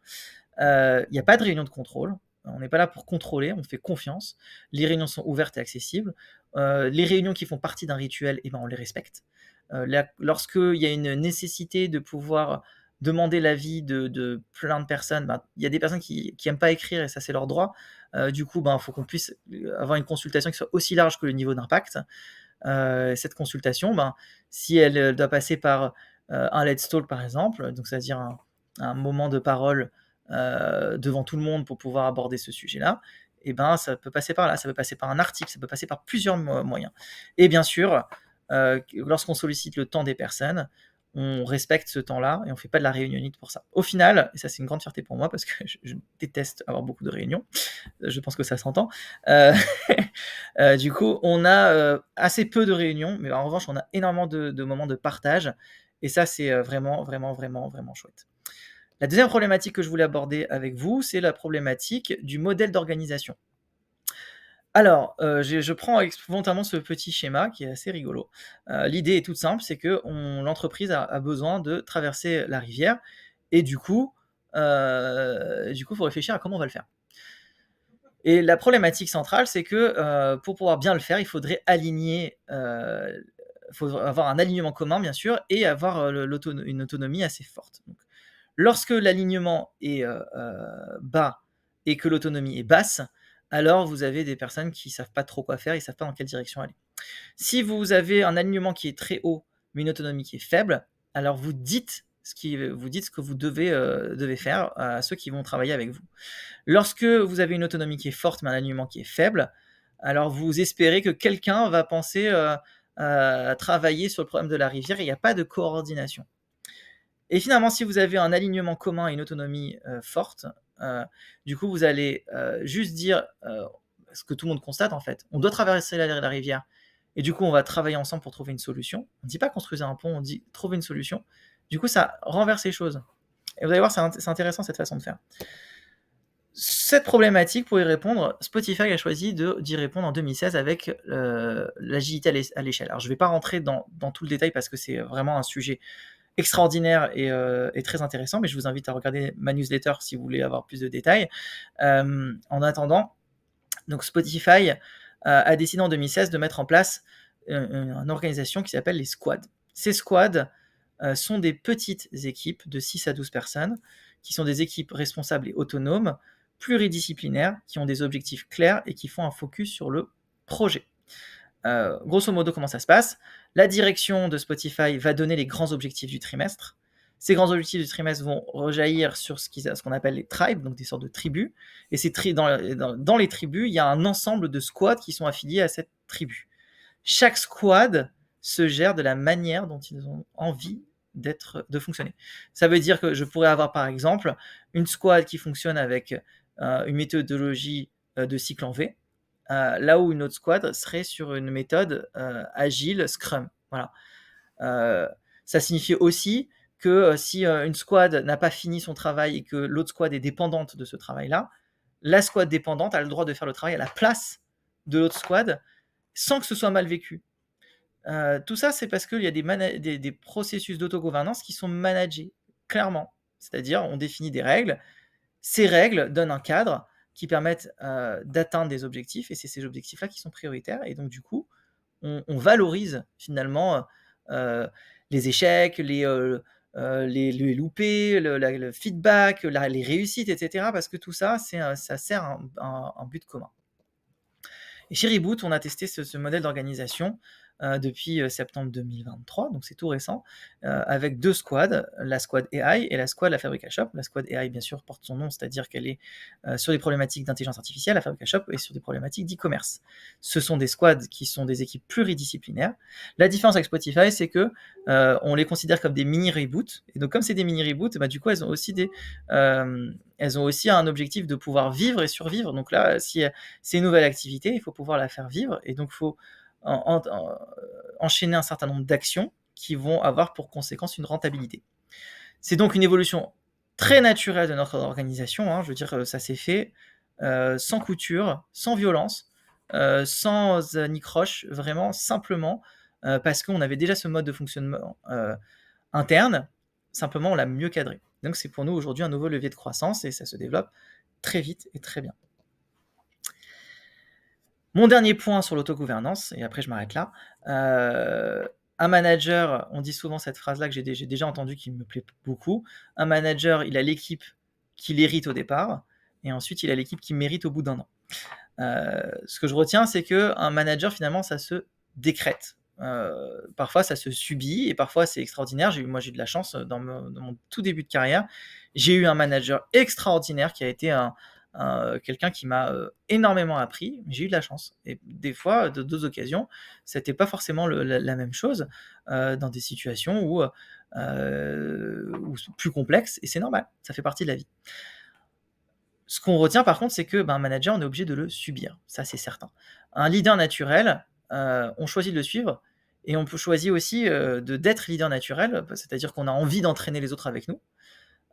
Il n'y a pas de réunion de contrôle. On n'est pas là pour contrôler, on fait confiance. Les réunions sont ouvertes et accessibles. Les réunions qui font partie d'un rituel, eh ben, on les respecte. Lorsqu'il y a une nécessité de pouvoir demander l'avis de plein de personnes, ben, il y a des personnes qui n'aiment pas écrire et ça c'est leur droit. Du coup, ben, faut qu'on puisse avoir une consultation qui soit aussi large que le niveau d'impact. Cette consultation, ben, si elle doit passer par un let's talk par exemple, donc c'est-à-dire un moment de parole devant tout le monde pour pouvoir aborder ce sujet-là, et ben ça peut passer par là, ça peut passer par un article, ça peut passer par plusieurs moyens. Et bien sûr, lorsqu'on sollicite le temps des personnes, on respecte ce temps-là et on fait pas de la réunionnite pour ça. Au final, et ça c'est une grande fierté pour moi parce que je déteste avoir beaucoup de réunions, je pense que ça s'entend. Du coup, on a assez peu de réunions, mais en revanche, on a énormément de moments de partage, et ça c'est vraiment, vraiment, vraiment, vraiment chouette. La deuxième problématique que je voulais aborder avec vous, c'est la problématique du modèle d'organisation. Alors, je prends volontairement ce petit schéma qui est assez rigolo. L'idée est toute simple, c'est que l'entreprise a besoin de traverser la rivière et du coup, faut réfléchir à comment on va le faire. Et la problématique centrale, c'est que pour pouvoir bien le faire, il faudrait aligner, faut avoir un alignement commun, bien sûr, et avoir une autonomie assez forte. Donc, lorsque l'alignement est bas et que l'autonomie est basse, alors vous avez des personnes qui ne savent pas trop quoi faire, ils ne savent pas dans quelle direction aller. Si vous avez un alignement qui est très haut, mais une autonomie qui est faible, alors vous dites ce que vous devez faire à ceux qui vont travailler avec vous. Lorsque vous avez une autonomie qui est forte, mais un alignement qui est faible, alors vous espérez que quelqu'un va penser à travailler sur le problème de la rivière et il n'y a pas de coordination. Et finalement, si vous avez un alignement commun et une autonomie forte, du coup, vous allez juste dire ce que tout le monde constate en fait. On doit traverser la rivière. Et du coup, on va travailler ensemble pour trouver une solution. On ne dit pas construisez un pont, on dit trouver une solution. Du coup, ça renverse les choses. Et vous allez voir, c'est intéressant cette façon de faire. Cette problématique, pour y répondre, Spotify a choisi d'y répondre en 2016 avec l'agilité à l'échelle. Alors, je ne vais pas rentrer dans tout le détail parce que c'est vraiment un sujet extraordinaire et très intéressant, mais je vous invite à regarder ma newsletter si vous voulez avoir plus de détails. En attendant, donc Spotify a décidé en 2016 de mettre en place une organisation qui s'appelle les squads. Ces squads sont des petites équipes de 6 à 12 personnes qui sont des équipes responsables et autonomes, pluridisciplinaires, qui ont des objectifs clairs et qui font un focus sur le projet. Grosso modo, comment ça se passe? La direction de Spotify va donner les grands objectifs du trimestre. Ces grands objectifs du trimestre vont rejaillir sur ce qu'on appelle les tribes, donc des sortes de tribus. Et dans les tribus, il y a un ensemble de squads qui sont affiliés à cette tribu. Chaque squad se gère de la manière dont ils ont envie de fonctionner. Ça veut dire que je pourrais avoir par exemple une squad qui fonctionne avec une méthodologie de cycle en V, là où une autre squad serait sur une méthode agile Scrum. Voilà. Ça signifie aussi que si une squad n'a pas fini son travail et que l'autre squad est dépendante de ce travail-là, la squad dépendante a le droit de faire le travail à la place de l'autre squad sans que ce soit mal vécu. Tout ça, c'est parce qu'il y a des processus d'autogouvernance qui sont managés clairement. C'est-à-dire, on définit des règles. Ces règles donnent un cadre qui permettent d'atteindre des objectifs, et c'est ces objectifs-là qui sont prioritaires. Et donc, du coup, on valorise finalement les échecs, les loupés, le feedback, les réussites, etc. Parce que tout ça, ça sert un but commun. Et chez Reboot, on a testé ce modèle d'organisation depuis septembre 2023, donc c'est tout récent, avec 2 squads, la squad AI et la squad la Fabrica Shop. La squad AI, bien sûr, porte son nom, c'est-à-dire qu'elle est sur des problématiques d'intelligence artificielle, la Fabrica Shop est sur des problématiques d'e-commerce. Ce sont des squads qui sont des équipes pluridisciplinaires. La différence avec Spotify, c'est que on les considère comme des mini-reboots, et donc comme c'est des mini-reboots, bah, du coup, elles ont aussi un objectif de pouvoir vivre et survivre. Donc là, si c'est une nouvelle activité, il faut pouvoir la faire vivre, et donc il faut enchaîner un certain nombre d'actions qui vont avoir pour conséquence une rentabilité. C'est donc une évolution très naturelle de notre organisation, hein. Je veux dire, ça s'est fait sans couture, sans violence, sans anicroche, vraiment simplement parce qu'on avait déjà ce mode de fonctionnement interne, simplement on l'a mieux cadré. Donc c'est pour nous aujourd'hui un nouveau levier de croissance et ça se développe très vite et très bien. Mon dernier point sur l'autogouvernance, et après je m'arrête là, un manager, on dit souvent cette phrase-là que j'ai déjà entendu qui me plaît beaucoup, un manager, il a l'équipe qu'il hérite au départ, et ensuite il a l'équipe qu'il mérite au bout d'un an. Ce que je retiens, c'est qu'un manager, finalement, ça se décrète. Parfois, ça se subit, et parfois, c'est extraordinaire. Moi, j'ai eu de la chance dans mon tout début de carrière. J'ai eu un manager extraordinaire qui a été quelqu'un qui m'a énormément appris. J'ai eu de la chance. Et des fois, de 2 occasions, c'était pas forcément la même chose dans des situations où plus complexes, et c'est normal, ça fait partie de la vie. Ce qu'on retient par contre, c'est que un manager, on est obligé de le subir, ça c'est certain. Un leader naturel, on choisit de le suivre, et on peut choisir aussi d'être leader naturel, c'est-à-dire qu'on a envie d'entraîner les autres avec nous.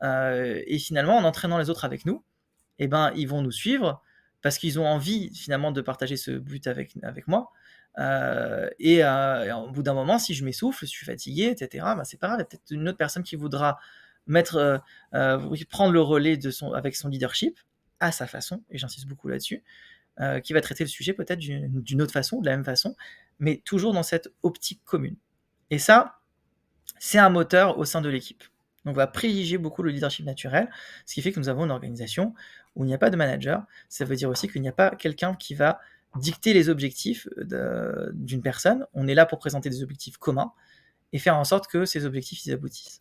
Et finalement, en entraînant les autres avec nous, ils vont nous suivre parce qu'ils ont envie finalement de partager ce but avec moi. Et au bout d'un moment, si je m'essouffle, je suis fatigué, etc., c'est pas grave, il y a peut-être une autre personne qui voudra prendre le relais avec son leadership. à sa façon, et j'insiste beaucoup là-dessus, qui va traiter le sujet peut-être d'une autre façon, de la même façon, mais toujours dans cette optique commune. Et ça, c'est un moteur au sein de l'équipe. Donc on va privilégier beaucoup le leadership naturel, ce qui fait que nous avons une organisation où il n'y a pas de manager. Ça veut dire aussi qu'il n'y a pas quelqu'un qui va dicter les objectifs d'une personne. On est là pour présenter des objectifs communs et faire en sorte que ces objectifs ils aboutissent.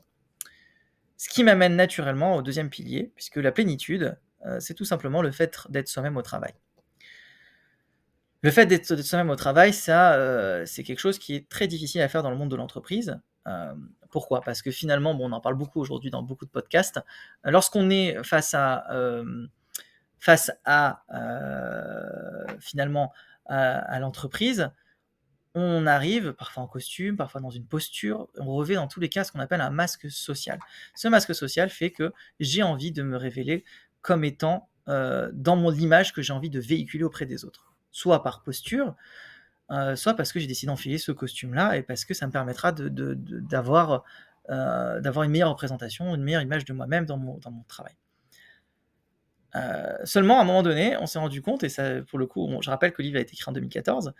Ce qui m'amène naturellement au deuxième pilier, puisque la plénitude, c'est tout simplement le fait d'être soi-même au travail. Le fait d'être soi-même au travail, ça, c'est quelque chose qui est très difficile à faire dans le monde de l'entreprise. Pourquoi? Parce que finalement, bon, on en parle beaucoup aujourd'hui dans beaucoup de podcasts. Lorsqu'on est finalement à l'entreprise, on arrive parfois en costume, parfois dans une posture, on revêt dans tous les cas ce qu'on appelle un masque social. Ce masque social fait que j'ai envie de me révéler comme étant dans l'image que j'ai envie de véhiculer auprès des autres. Soit par posture, soit parce que j'ai décidé d'enfiler ce costume-là et parce que ça me permettra d'avoir une meilleure représentation, une meilleure image de moi-même dans mon travail. Seulement, à un moment donné, on s'est rendu compte, et ça, pour le coup, je rappelle que le livre a été écrit en 2014,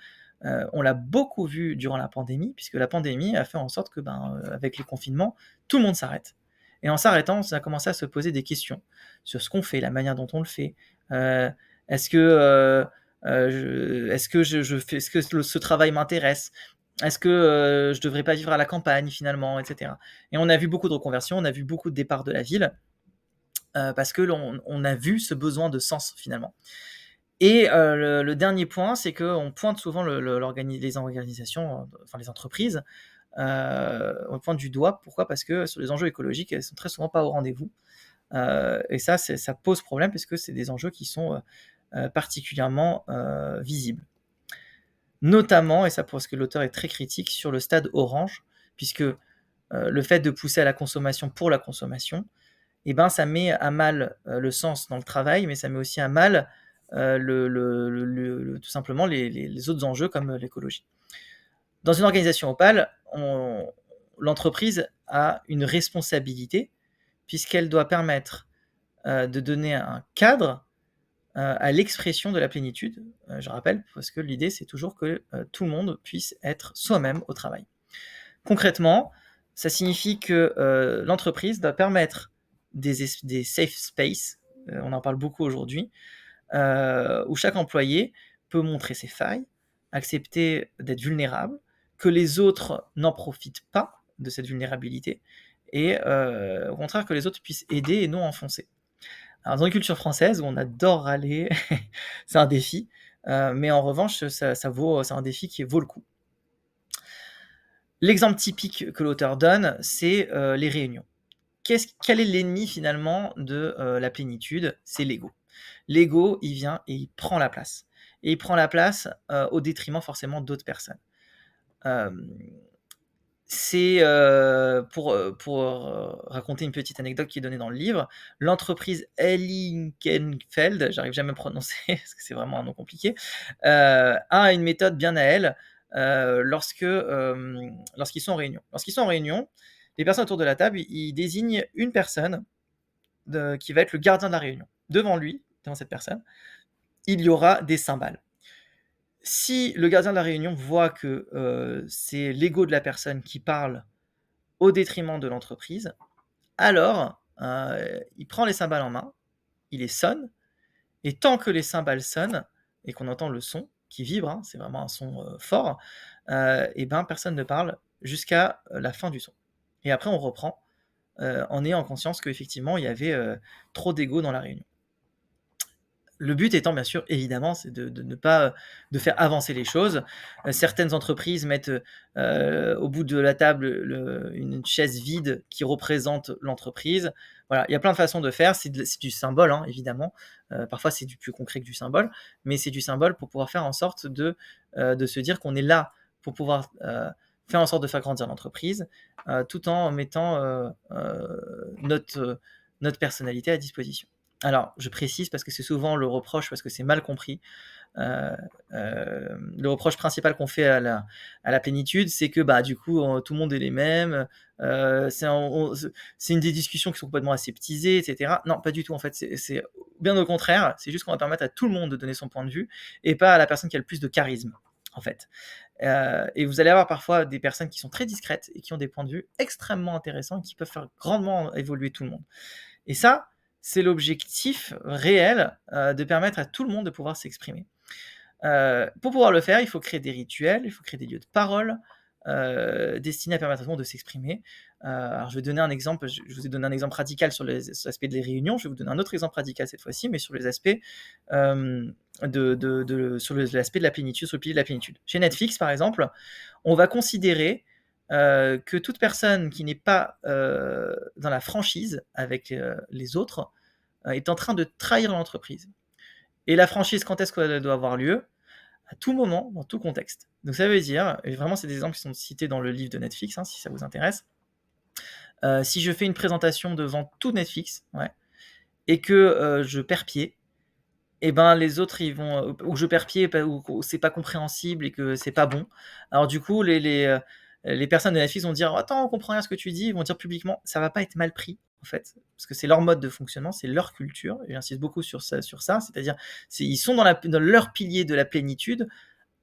on l'a beaucoup vu durant la pandémie, puisque la pandémie a fait en sorte que, avec les confinements, tout le monde s'arrête. Et en s'arrêtant, on a commencé à se poser des questions sur ce qu'on fait, la manière dont on le fait. Est-ce que ce travail m'intéresse? Est-ce que je devrais pas vivre à la campagne finalement, etc. Et on a vu beaucoup de reconversions, on a vu beaucoup de départs de la ville, parce que on a vu ce besoin de sens finalement. Et le dernier point, c'est qu'on pointe souvent les organisations, enfin les entreprises, on pointe du doigt. Pourquoi? Parce que sur les enjeux écologiques, elles sont très souvent pas au rendez-vous. Et ça pose problème parce que c'est des enjeux qui sont particulièrement visibles. Notamment, et ça parce que l'auteur est très critique, sur le stade orange, puisque le fait de pousser à la consommation pour la consommation, ça met à mal le sens dans le travail, mais ça met aussi à mal tout simplement les autres enjeux comme l'écologie. Dans une organisation Opale, l'entreprise a une responsabilité puisqu'elle doit permettre de donner un cadre à l'expression de la plénitude. Je rappelle, parce que l'idée, c'est toujours que tout le monde puisse être soi-même au travail. Concrètement, ça signifie que l'entreprise doit permettre des safe space, on en parle beaucoup aujourd'hui, où chaque employé peut montrer ses failles, accepter d'être vulnérable, que les autres n'en profitent pas de cette vulnérabilité, et au contraire que les autres puissent aider et non enfoncer. Alors dans une culture française où on adore râler, c'est un défi, mais en revanche, c'est un défi qui vaut le coup. L'exemple typique que l'auteur donne, c'est les réunions. Quel est l'ennemi finalement de la plénitude? C'est l'ego. L'ego, il vient et il prend la place. Et il prend la place au détriment forcément d'autres personnes. C'est pour raconter une petite anecdote qui est donnée dans le livre, l'entreprise Ellinkenfeld, j'arrive jamais à prononcer parce que c'est vraiment un nom compliqué, a une méthode bien à elle lorsqu'ils sont en réunion. Lorsqu'ils sont en réunion, les personnes autour de la table, ils désignent une personne qui va être le gardien de la réunion. Devant lui, devant cette personne, il y aura des cymbales. Si le gardien de la réunion voit que c'est l'ego de la personne qui parle au détriment de l'entreprise, alors il prend les cymbales en main, il les sonne, et tant que les cymbales sonnent et qu'on entend le son qui vibre, hein, c'est vraiment un son fort, personne ne parle jusqu'à la fin du son. Et après on reprend en ayant conscience qu'effectivement il y avait trop d'ego dans la réunion. Le but étant bien sûr, évidemment, c'est de ne pas de faire avancer les choses. Certaines entreprises mettent au bout de la table une chaise vide qui représente l'entreprise. Voilà, il y a plein de façons de faire. C'est du symbole, hein, évidemment. Parfois, c'est du plus concret que du symbole, mais c'est du symbole pour pouvoir faire en sorte de se dire qu'on est là pour pouvoir faire en sorte de faire grandir l'entreprise, tout en mettant notre personnalité à disposition. Alors, je précise parce que c'est souvent le reproche, parce que c'est mal compris. Le reproche principal qu'on fait à la plénitude, c'est que du coup, tout le monde est les mêmes. C'est une des discussions qui sont complètement aseptisées, etc. Non, pas du tout. En fait, c'est Bien au contraire, c'est juste qu'on va permettre à tout le monde de donner son point de vue et pas à la personne qui a le plus de charisme, en fait. Et vous allez avoir parfois des personnes qui sont très discrètes et qui ont des points de vue extrêmement intéressants et qui peuvent faire grandement évoluer tout le monde. Et ça, c'est l'objectif réel de permettre à tout le monde de pouvoir s'exprimer. Pour pouvoir le faire, il faut créer des rituels, il faut créer des lieux de parole destinés à permettre à tout le monde de s'exprimer. Alors, je vais donner un exemple. Je vous ai donné un exemple radical sur les aspects des réunions. Je vais vous donner un autre exemple radical cette fois-ci, mais sur les aspects sur l'aspect de la plénitude, sur le pilier de la plénitude. Chez Netflix, par exemple, on va considérer que toute personne qui n'est pas dans la franchise avec les autres est en train de trahir l'entreprise. Et la franchise, quand est-ce qu'elle doit avoir lieu? À tout moment, dans tout contexte. Donc ça veut dire, et vraiment c'est des exemples qui sont cités dans le livre de Netflix, hein, si ça vous intéresse, si je fais une présentation devant tout Netflix, ouais, et que je perds pied, et ben les autres ils vont, ou je perds pied, ou c'est pas compréhensible et que c'est pas bon. Alors du coup, les personnes de Netflix vont dire attends, on comprend rien à ce que tu dis, ils vont dire publiquement, ça va pas être mal pris en fait, parce que c'est leur mode de fonctionnement, c'est leur culture, et j'insiste beaucoup sur ça, c'est-à-dire ils sont dans leur pilier de la plénitude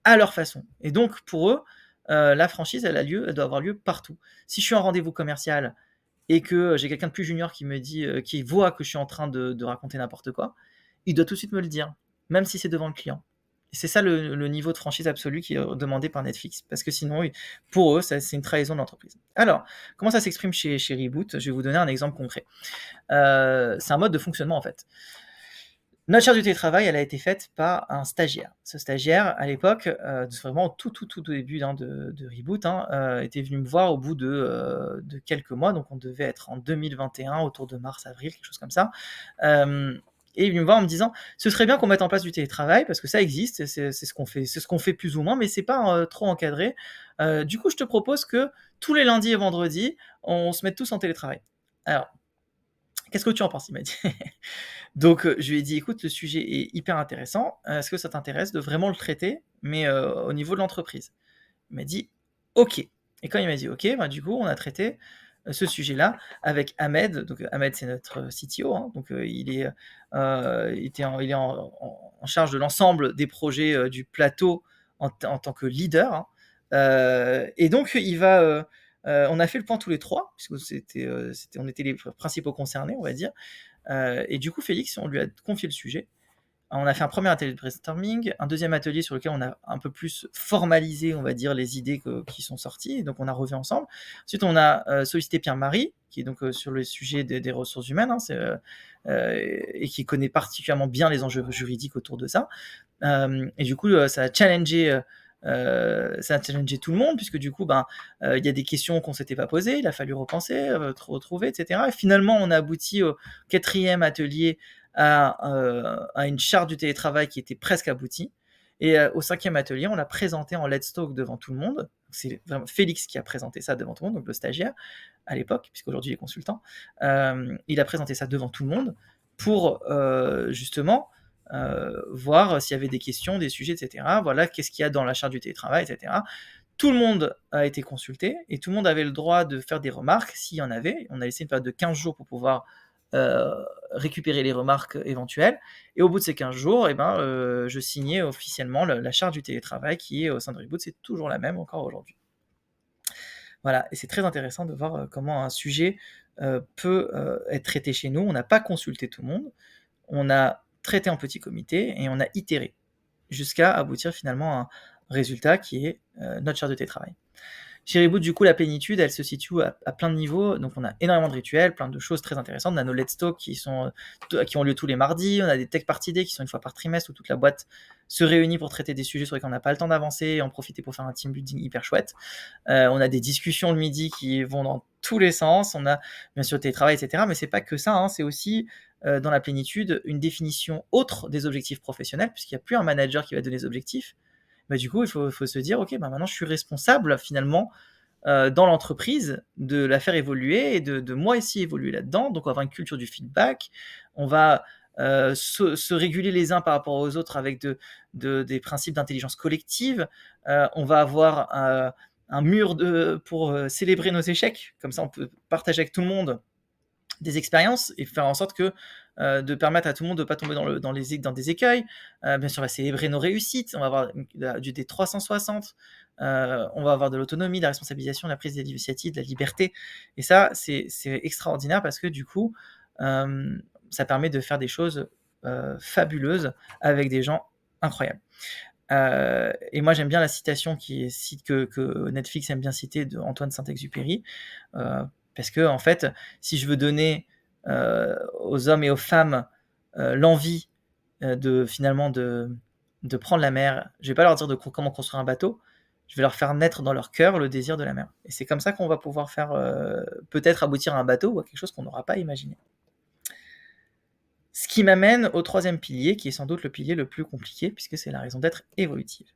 à leur façon. Et donc pour eux, la franchise, elle doit avoir lieu partout. Si je suis en rendez-vous commercial et que j'ai quelqu'un de plus junior qui me dit, qui voit que je suis en train de raconter n'importe quoi, il doit tout de suite me le dire, même si c'est devant le client. Et c'est ça le niveau de franchise absolu qui est demandé par Netflix, parce que sinon, pour eux, c'est une trahison de l'entreprise. Alors, comment ça s'exprime chez Reboot? Je vais vous donner un exemple concret. C'est un mode de fonctionnement en fait. Notre charte du télétravail, elle a été faite par un stagiaire. Ce stagiaire, à l'époque, vraiment tout début de Reboot, était venu me voir au bout de quelques mois. Donc on devait être en 2021, autour de mars-avril, quelque chose comme ça. Et il est venu me voir en me disant ce serait bien qu'on mette en place du télétravail parce que ça existe, c'est ce qu'on fait plus ou moins, mais c'est pas trop encadré. Du coup, je te propose que tous les lundis et vendredis, on se mette tous en télétravail. Alors, qu'est-ce que tu en penses? Il m'a dit. Donc, je lui ai dit écoute, le sujet est hyper intéressant. Est-ce que ça t'intéresse de vraiment le traiter, mais au niveau de l'entreprise? Il m'a dit ok. Et quand il m'a dit ok, bah, du coup, on a traité ce sujet-là avec Ahmed. Donc, Ahmed, c'est notre CTO. Donc, il est en charge de l'ensemble des projets du plateau en tant que leader. Et donc, on a fait le point tous les trois, puisque on était les principaux concernés, on va dire. Et du coup, Félix, on lui a confié le sujet. On a fait un premier atelier de brainstorming, un deuxième atelier sur lequel on a un peu plus formalisé, on va dire, les idées qui sont sorties. Donc, on a revu ensemble. Ensuite, on a sollicité Pierre-Marie, qui est donc sur le sujet des ressources humaines, et qui connaît particulièrement bien les enjeux juridiques autour de ça. Et du coup, ça a challengé tout le monde, puisque du coup, il y a des questions qu'on s'était pas posées, il a fallu repenser, retrouver, etc. Et finalement, on a abouti au 4e atelier à une charte du télétravail qui était presque aboutie. Et au 5e atelier, on l'a présenté en Let's Talk devant tout le monde. C'est vraiment Félix qui a présenté ça devant tout le monde, donc le stagiaire à l'époque, puisqu'aujourd'hui il est consultant. Il a présenté ça devant tout le monde pour justement voir s'il y avait des questions, des sujets, etc. Voilà, qu'est-ce qu'il y a dans la charte du télétravail, etc. Tout le monde a été consulté et tout le monde avait le droit de faire des remarques s'il y en avait. On a laissé une période de 15 jours pour pouvoir récupérer les remarques éventuelles. Et au bout de ces 15 jours, je signais officiellement la charte du télétravail qui est au sein de Reboot. C'est toujours la même encore aujourd'hui. Voilà, et c'est très intéressant de voir comment un sujet peut être traité chez nous. On n'a pas consulté tout le monde. On a traité en petit comité et on a itéré jusqu'à aboutir finalement à un résultat qui est notre charte de télétravail. Chez Reboot, du coup, la plénitude, elle se situe à plein de niveaux. Donc, on a énormément de rituels, plein de choses très intéressantes. On a nos Let's Talk qui ont lieu tous les mardis. On a des Tech Party Day qui sont une fois par trimestre où toute la boîte se réunit pour traiter des sujets sur lesquels on n'a pas le temps d'avancer et en profiter pour faire un team building hyper chouette. On a des discussions le midi qui vont dans tous les sens. On a bien sûr le télétravail, etc. Mais c'est pas que ça. C'est aussi dans la plénitude une définition autre des objectifs professionnels, puisqu'il n'y a plus un manager qui va donner des objectifs. Du coup, il faut se dire, ok, maintenant je suis responsable finalement dans l'entreprise de la faire évoluer et de moi aussi évoluer là-dedans. Donc, on va avoir une culture du feedback. On va se réguler les uns par rapport aux autres avec des principes d'intelligence collective. On va avoir un mur pour célébrer nos échecs. Comme ça, on peut partager avec tout le monde des expériences et faire en sorte que de permettre à tout le monde de ne pas tomber dans des écueils. Bien sûr, on va célébrer nos réussites, on va avoir des 360, on va avoir de l'autonomie, de la responsabilisation, de la prise d'initiative, de la liberté. Et ça, c'est extraordinaire parce que du coup, ça permet de faire des choses fabuleuses avec des gens incroyables. Et moi, j'aime bien la citation que Netflix aime bien citer de Antoine Saint-Exupéry, parce que en fait, si je veux donner aux hommes et aux femmes l'envie finalement de prendre la mer, je vais pas leur dire comment construire un bateau, je vais leur faire naître dans leur cœur le désir de la mer. Et c'est comme ça qu'on va pouvoir faire peut-être aboutir à un bateau ou à quelque chose qu'on n'aura pas imaginé. Ce qui m'amène au troisième pilier, qui est sans doute le pilier le plus compliqué, puisque c'est la raison d'être évolutive.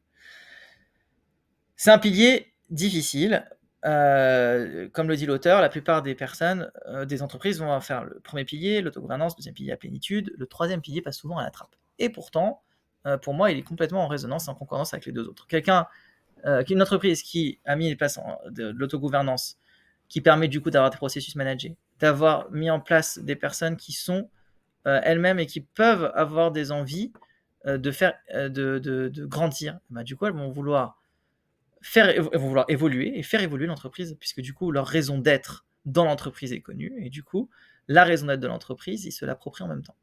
C'est un pilier difficile. Comme le dit l'auteur, la plupart des personnes, des entreprises vont faire le premier pilier, l'autogouvernance, deuxième pilier, la plénitude. Le troisième pilier passe souvent à la trappe. Et pourtant, pour moi, il est complètement en résonance, en concordance avec les deux autres. Une entreprise qui a mis en place de l'autogouvernance, qui permet du coup d'avoir des processus managés, d'avoir mis en place des personnes qui sont elles-mêmes et qui peuvent avoir des envies de grandir, du coup, elles vont vouloir évoluer et faire évoluer l'entreprise, puisque du coup, leur raison d'être dans l'entreprise est connue, et du coup, la raison d'être de l'entreprise, ils se l'approprient en même temps.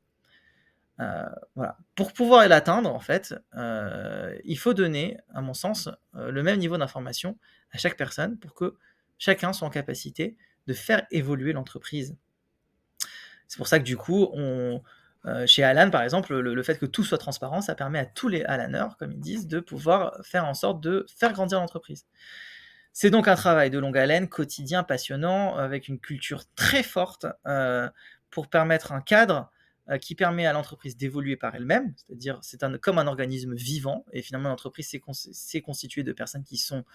Voilà. Pour pouvoir l'atteindre, en fait, il faut donner, à mon sens, le même niveau d'information à chaque personne pour que chacun soit en capacité de faire évoluer l'entreprise. C'est pour ça que du coup, chez Alan, par exemple, le fait que tout soit transparent, ça permet à tous les Alaners, comme ils disent, de pouvoir faire en sorte de faire grandir l'entreprise. C'est donc un travail de longue haleine, quotidien, passionnant, avec une culture très forte, pour permettre un cadre qui permet à l'entreprise d'évoluer par elle-même, c'est-à-dire comme un organisme vivant, et finalement l'entreprise c'est constitué de personnes qui sont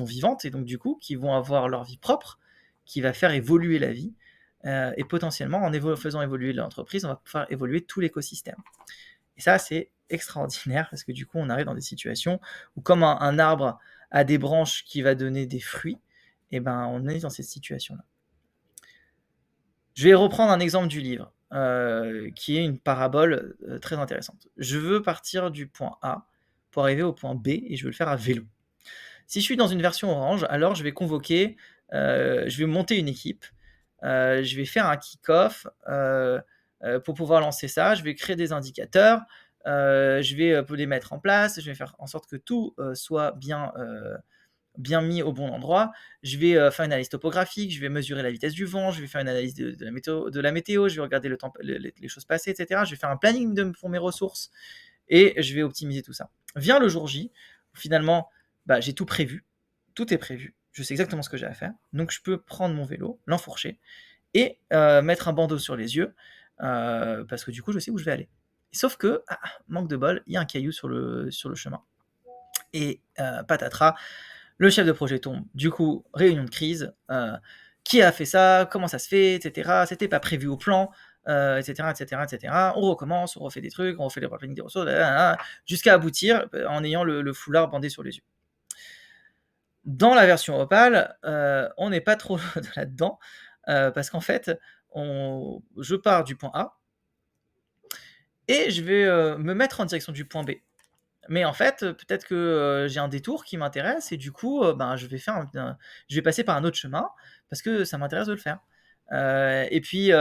vivantes, et donc du coup qui vont avoir leur vie propre, qui va faire évoluer la vie, et potentiellement en faisant évoluer l'entreprise, on va pouvoir évoluer tout l'écosystème. Et ça, c'est extraordinaire parce que du coup, on arrive dans des situations où, comme un arbre a des branches qui va donner des fruits, et ben, on est dans cette situation-là. Je vais reprendre un exemple du livre, qui est une parabole très intéressante. Je veux partir du point A pour arriver au point B et je veux le faire à vélo. Si je suis dans une version orange, alors je vais je vais monter une équipe, je vais faire un kick-off pour pouvoir lancer ça. Je vais créer des indicateurs, je vais les mettre en place, je vais faire en sorte que tout soit bien mis au bon endroit. Je vais faire une analyse topographique, je vais mesurer la vitesse du vent, je vais faire une analyse de la météo, je vais regarder le temps, les choses passées, etc. Je vais faire un planning pour mes ressources et je vais optimiser tout ça. Vient le jour J, où finalement, j'ai tout prévu, tout est prévu, je sais exactement ce que j'ai à faire, donc je peux prendre mon vélo, l'enfourcher et mettre un bandeau sur les yeux, parce que du coup, je sais où je vais aller. Sauf que, manque de bol, il y a un caillou sur le chemin. Et patatras, le chef de projet tombe. Du coup, réunion de crise. Qui a fait ça? Comment ça se fait? Etc. C'était pas prévu au plan. Etc., etc., etc. On recommence, on refait des trucs, on refait les plannings des ressources, jusqu'à aboutir en ayant le foulard bandé sur les yeux. Dans la version Opal, on n'est pas trop là-dedans, parce qu'en fait, je pars du point A et je vais me mettre en direction du point B. Mais en fait, peut-être que j'ai un détour qui m'intéresse et du coup, je vais passer par un autre chemin parce que ça m'intéresse de le faire. Et puis,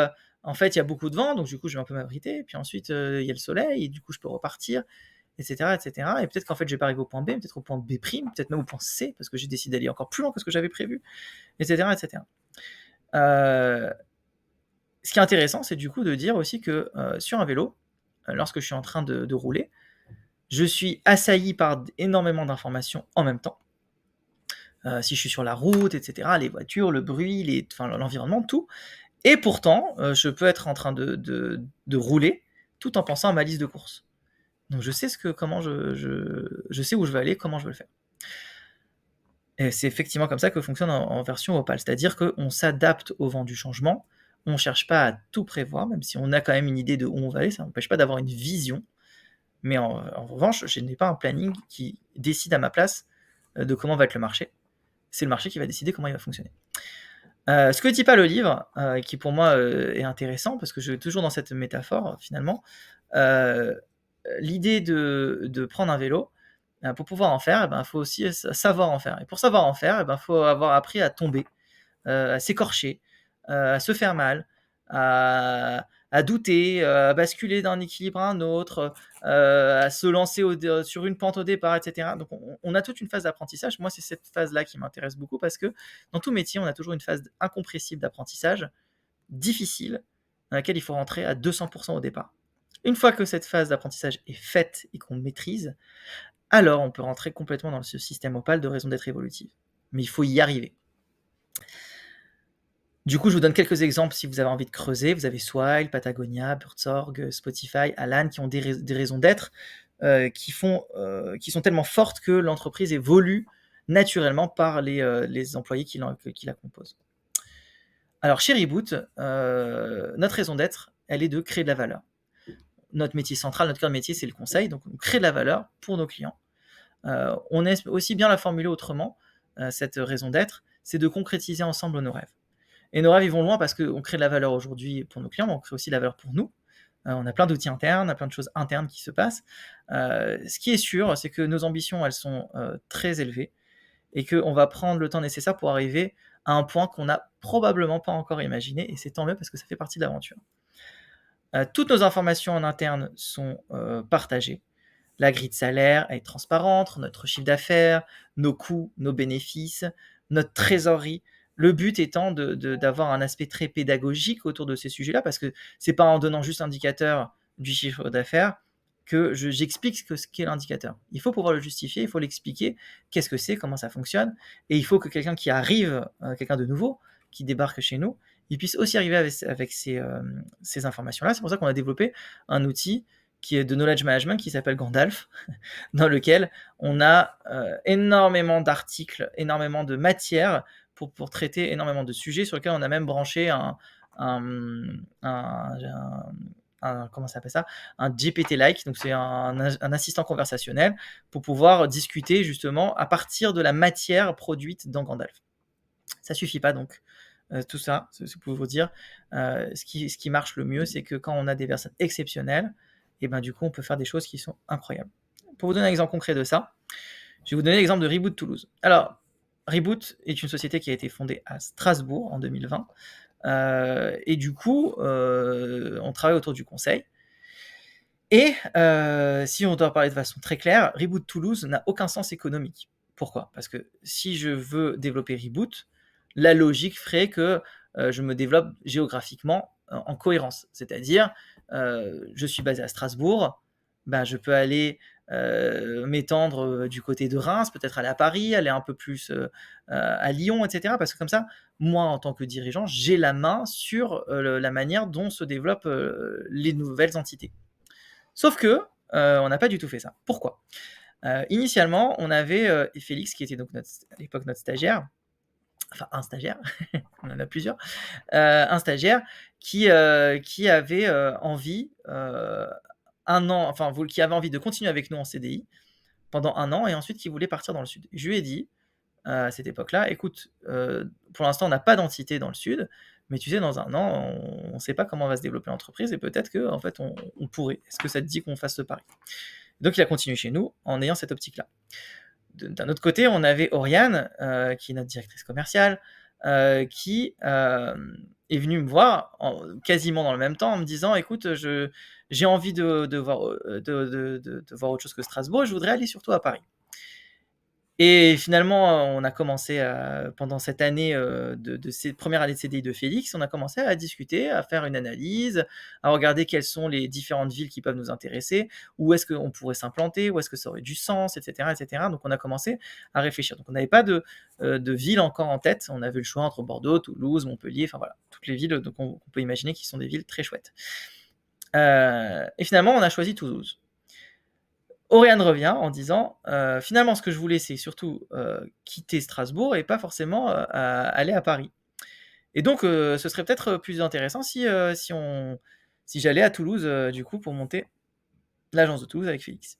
en fait, il y a beaucoup de vent, donc du coup, je vais un peu m'abriter. Puis ensuite, il y a le soleil et du coup, je peux repartir, etc., etc. Et peut-être qu'en fait, je vais pas arriver au point B, peut-être au point B', peut-être même au point C parce que j'ai décidé d'aller encore plus loin que ce que j'avais prévu, etc., etc. Ce qui est intéressant, c'est du coup de dire aussi que sur un vélo, lorsque je suis en train de rouler, je suis assailli par énormément d'informations en même temps. Si je suis sur la route, etc., les voitures, le bruit, l'environnement, tout. Et pourtant, je peux être en train de rouler tout en pensant à ma liste de courses. Donc je sais je sais où je veux aller, comment je veux le faire. Et c'est effectivement comme ça que fonctionne en version Opal, c'est-à-dire qu'on s'adapte au vent du changement, on ne cherche pas à tout prévoir, même si on a quand même une idée de où on va aller, ça n'empêche pas d'avoir une vision. Mais en revanche, je n'ai pas un planning qui décide à ma place de comment va être le marché. C'est le marché qui va décider comment il va fonctionner. Ce que dit pas le livre, qui pour moi, est intéressant parce que je vais toujours dans cette métaphore, finalement, heu, l'idée de prendre un vélo, pour pouvoir en faire, et ben, il faut aussi savoir en faire et pour savoir en faire, et ben, faut avoir appris à tomber, à s'écorcher, à se faire mal, à douter, à basculer d'un équilibre à un autre, à se lancer sur une pente au départ, et cetera. Donc on a toute une phase d'apprentissage. Moi, c'est cette phase-là qui m'intéresse beaucoup parce que dans tout métier, on a toujours une phase incompressible d'apprentissage, difficile, dans laquelle il faut rentrer à 200 au départ. Une fois que cette phase d'apprentissage est faite et qu'on maîtrise, alors on peut rentrer complètement dans ce système opale de raison d'être évolutive. Mais il faut y arriver. Du coup, je vous donne quelques exemples si vous avez envie de creuser. Vous avez Swile, Patagonia, Buurtzorg, Spotify, Alan, qui ont des raisons d'être qui sont tellement fortes que l'entreprise évolue naturellement par les employés qui la composent. Alors chez Reboot, notre raison d'être, elle est de créer de la valeur. Notre métier central, notre cœur de métier, c'est le conseil, donc on crée de la valeur pour nos clients. On aime aussi bien la formuler autrement, cette raison d'être, c'est de concrétiser ensemble nos rêves. Et nos rêves, ils vont loin parce qu'on crée de la valeur aujourd'hui pour nos clients, mais on crée aussi de la valeur pour nous. On a plein d'outils internes, on a plein de choses internes qui se passent. Ce qui est sûr, c'est que nos ambitions, elles sont très élevées et qu'on va prendre le temps nécessaire pour arriver à un point qu'on n'a probablement pas encore imaginé, et c'est tant mieux parce que ça fait partie de l'aventure. Toutes nos informations en interne sont partagées. La grille de salaire est transparente, notre chiffre d'affaires, nos coûts, nos bénéfices, notre trésorerie. Le but étant d'avoir un aspect très pédagogique autour de ces sujets-là, parce que c'est pas en donnant juste l'indicateur du chiffre d'affaires que j'explique ce qu'est l'indicateur. Il faut pouvoir le justifier, il faut l'expliquer, qu'est-ce que c'est, comment ça fonctionne, et il faut que quelqu'un qui arrive, quelqu'un de nouveau, qui débarque chez nous, il puisse aussi arriver avec ces informations-là. C'est pour ça qu'on a développé un outil qui est de knowledge management qui s'appelle Gandalf, dans lequel on a énormément d'articles, énormément de matières pour traiter énormément de sujets, sur lesquels on a même branché comment ça s'appelle ça, un GPT-like, donc c'est un assistant conversationnel pour pouvoir discuter justement à partir de la matière produite dans Gandalf. Ça suffit pas donc. Tout ça, c'est pour vous dire, ce qui marche le mieux, c'est que quand on a des personnes exceptionnelles, et ben du coup, on peut faire des choses qui sont incroyables. Pour vous donner un exemple concret de ça, je vais vous donner l'exemple de Reboot Toulouse. Alors, Reboot est une société qui a été fondée à Strasbourg en 2020, et du coup, on travaille autour du conseil. Et si on doit parler de façon très claire, Reboot Toulouse n'a aucun sens économique. Pourquoi? Parce que si je veux développer Reboot, la logique ferait que je me développe géographiquement en cohérence. C'est-à-dire, je suis basé à Strasbourg, ben, je peux aller m'étendre du côté de Reims, peut-être aller à Paris, aller un peu plus à Lyon, etc. Parce que comme ça, moi, en tant que dirigeant, j'ai la main sur la manière dont se développent les nouvelles entités. Sauf que on n'a pas du tout fait ça. Pourquoi? Initialement, on avait Félix, qui était donc à l'époque notre stagiaire, enfin un stagiaire, on en a plusieurs, un stagiaire qui avait envie, un an, enfin qui avait envie de continuer avec nous en CDI pendant un an et ensuite qui voulait partir dans le sud. Je lui ai dit à cette époque-là, écoute, pour l'instant on n'a pas d'entité dans le sud, mais tu sais, dans un an, on ne sait pas comment va se développer l'entreprise et peut-être que en fait on pourrait. Est-ce que ça te dit qu'on fasse ce pari? Donc il a continué chez nous en ayant cette optique-là. D'un autre côté, on avait Oriane, qui est notre directrice commerciale, qui est venue me voir quasiment dans le même temps en me disant, écoute, j'ai envie de voir autre chose que Strasbourg, et je voudrais aller surtout à Paris. Et finalement, on a commencé pendant cette année de ces premières années de CDI de Félix, on a commencé à discuter, à faire une analyse, à regarder quelles sont les différentes villes qui peuvent nous intéresser, où est-ce qu'on pourrait s'implanter, où est-ce que ça aurait du sens, etc., etc. Donc on a commencé à réfléchir. Donc on n'avait pas de ville encore en tête, on avait le choix entre Bordeaux, Toulouse, Montpellier, enfin voilà, toutes les villes qu'on peut imaginer qui sont des villes très chouettes. Et finalement, on a choisi Toulouse. Oriane revient en disant finalement, ce que je voulais, c'est surtout quitter Strasbourg et pas forcément aller à Paris. Et donc, ce serait peut-être plus intéressant si j'allais à Toulouse, du coup, pour monter l'agence de Toulouse avec Félix.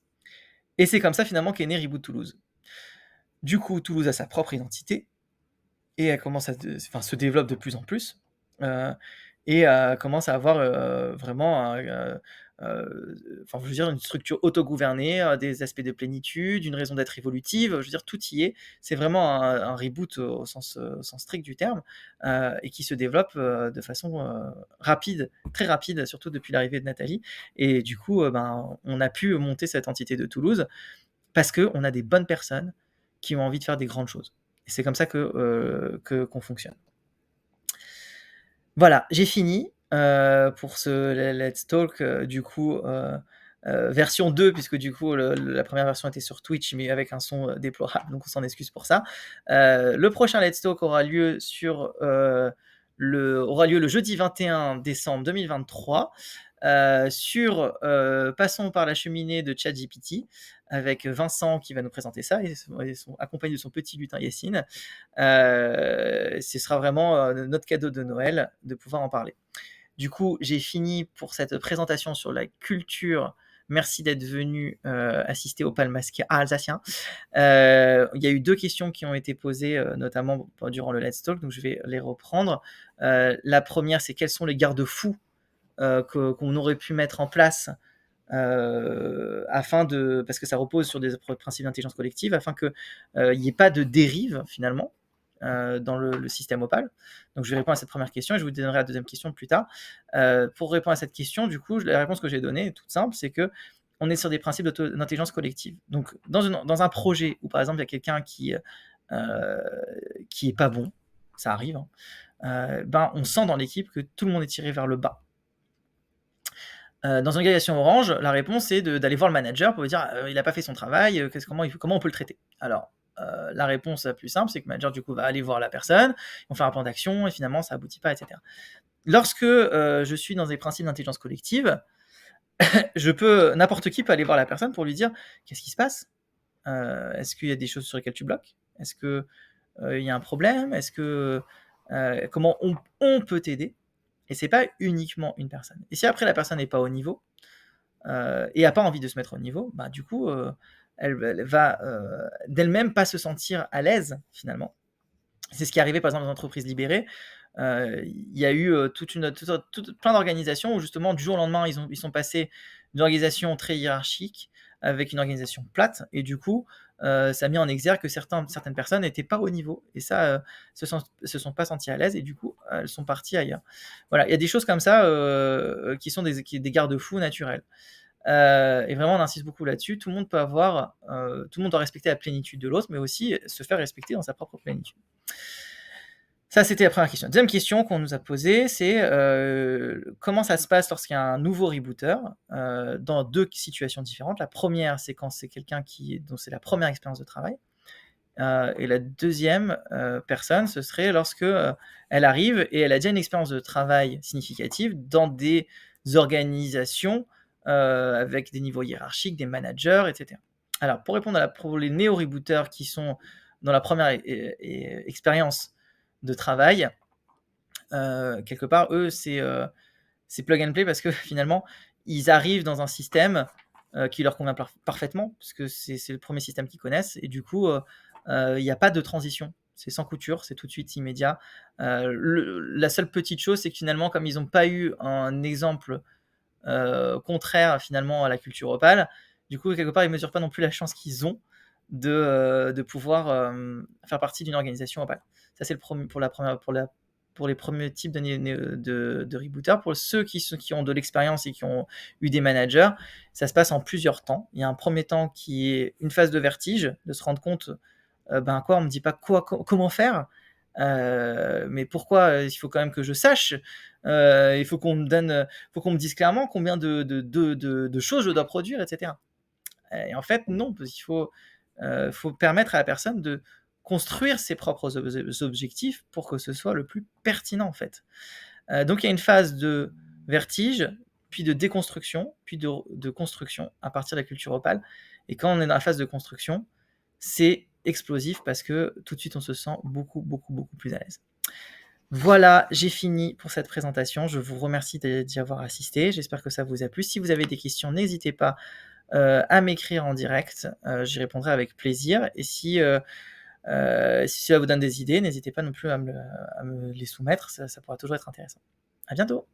Et c'est comme ça finalement qu'est né Reboot Toulouse. Du coup, Toulouse a sa propre identité, et elle commence à se développe de plus en plus, heu et commence à avoir, vraiment enfin, je veux dire, une structure autogouvernée, des aspects de plénitude, une raison d'être évolutive, je veux dire, tout y est. C'est vraiment un reboot au sens strict du terme, et qui se développe, de façon, rapide, très rapide, surtout depuis l'arrivée de Nathalie et du coup, ben, on a pu monter cette entité de Toulouse parce qu'on a des bonnes personnes qui ont envie de faire des grandes choses et c'est comme ça qu'on fonctionne. Voilà, j'ai fini, pour ce Let's Talk, du coup, version 2 puisque du coup la première version était sur Twitch, mais avec un son, déplorable, donc on s'en excuse pour ça. Le prochain Let's Talk aura lieu le jeudi 21 décembre 2023, Passons par la cheminée de ChatGPT avec Vincent qui va nous présenter ça accompagné de son petit lutin Yacine. Ce sera vraiment notre cadeau de Noël de pouvoir en parler. Du coup, j'ai fini pour cette présentation sur la culture. Merci d'être venu assister au Palmasqué alsacien. Il y a eu 2 questions qui ont été posées, notamment durant le Let's Talk, donc je vais les reprendre. La première, c'est quels sont les garde-fous qu'on aurait pu mettre en place parce que ça repose sur des principes d'intelligence collective, afin qu'il n'y ait pas de dérive finalement dans le système Opal. Donc je vais répondre à cette première question et je vous donnerai la deuxième question plus tard. Pour répondre à cette question, du coup, la réponse que j'ai donnée est toute simple, c'est que on est sur des principes d'intelligence collective. Donc dans un projet où par exemple il y a quelqu'un qui est pas bon, ça arrive, hein, ben on sent dans l'équipe que tout le monde est tiré vers le bas. Dans une organisation Orange, la réponse est d'aller voir le manager pour lui dire il n'a pas fait son travail, comment on peut le traiter. Alors, la réponse la plus simple, c'est que le manager du coup va aller voir la personne, on fait un plan d'action et finalement ça aboutit pas, etc. Lorsque je suis dans des principes d'intelligence collective, n'importe qui peut aller voir la personne pour lui dire qu'est-ce qui se passe. Est-ce qu'il y a des choses sur lesquelles tu bloques? Est-ce que il y a un problème? Comment on peut t'aider? Et c'est pas uniquement une personne. Et si après la personne n'est pas au niveau et a pas envie de se mettre au niveau, bah du coup, elle va d'elle-même pas se sentir à l'aise finalement. C'est ce qui est arrivé par exemple dans les entreprises libérées. Il y a eu plein d'organisations où justement du jour au lendemain ils sont passés d'une organisation très hiérarchique avec une organisation plate et du coup ça a mis en exergue que certaines personnes n'étaient pas au niveau et ça se sont pas senties à l'aise et du coup elles sont parties ailleurs. Voilà, il y a des choses comme ça qui sont des garde-fous naturels. Et vraiment on insiste beaucoup là-dessus. Tout le monde doit respecter la plénitude de l'autre, mais aussi se faire respecter dans sa propre plénitude. Ça, c'était la première question. Deuxième question qu'on nous a posée, c'est comment ça se passe lorsqu'il y a un nouveau rebooter dans 2 situations différentes. La première, c'est quand c'est quelqu'un dont c'est la première expérience de travail. Et la deuxième personne, ce serait lorsque elle arrive et elle a déjà une expérience de travail significative dans des organisations avec des niveaux hiérarchiques, des managers, etc. Alors, pour répondre pour les néo-rebooters qui sont dans la première expérience de travail, quelque part, eux, c'est plug and play parce que finalement, ils arrivent dans un système qui leur convient parfaitement, parce que c'est le premier système qu'ils connaissent, et du coup, il n'y a pas de transition. C'est sans couture, c'est tout de suite immédiat. La seule petite chose, c'est que finalement, comme ils n'ont pas eu un exemple contraire finalement à la culture Opal, du coup, quelque part, ils ne mesurent pas non plus la chance qu'ils ont de pouvoir faire partie d'une organisation Opal. Ça, c'est pour les premiers types de rebooters. Pour ceux qui ont de l'expérience et qui ont eu des managers, ça se passe en plusieurs temps. Il y a un premier temps qui est une phase de vertige, de se rendre compte, on ne me dit pas comment faire, mais pourquoi il faut quand même que je sache. Il faut qu'on me dise clairement combien de choses je dois produire, etc. Et en fait, non, parce qu'il faut permettre à la personne de construire ses propres objectifs pour que ce soit le plus pertinent, en fait. Donc, il y a une phase de vertige, puis de déconstruction, puis de construction à partir de la culture Opal. Et quand on est dans la phase de construction, c'est explosif parce que tout de suite, on se sent beaucoup, beaucoup, beaucoup plus à l'aise. Voilà, j'ai fini pour cette présentation. Je vous remercie d'y avoir assisté. J'espère que ça vous a plu. Si vous avez des questions, n'hésitez pas à m'écrire en direct. J'y répondrai avec plaisir. Et si Si cela vous donne des idées, n'hésitez pas non plus à me les soumettre, ça pourra toujours être intéressant. À bientôt!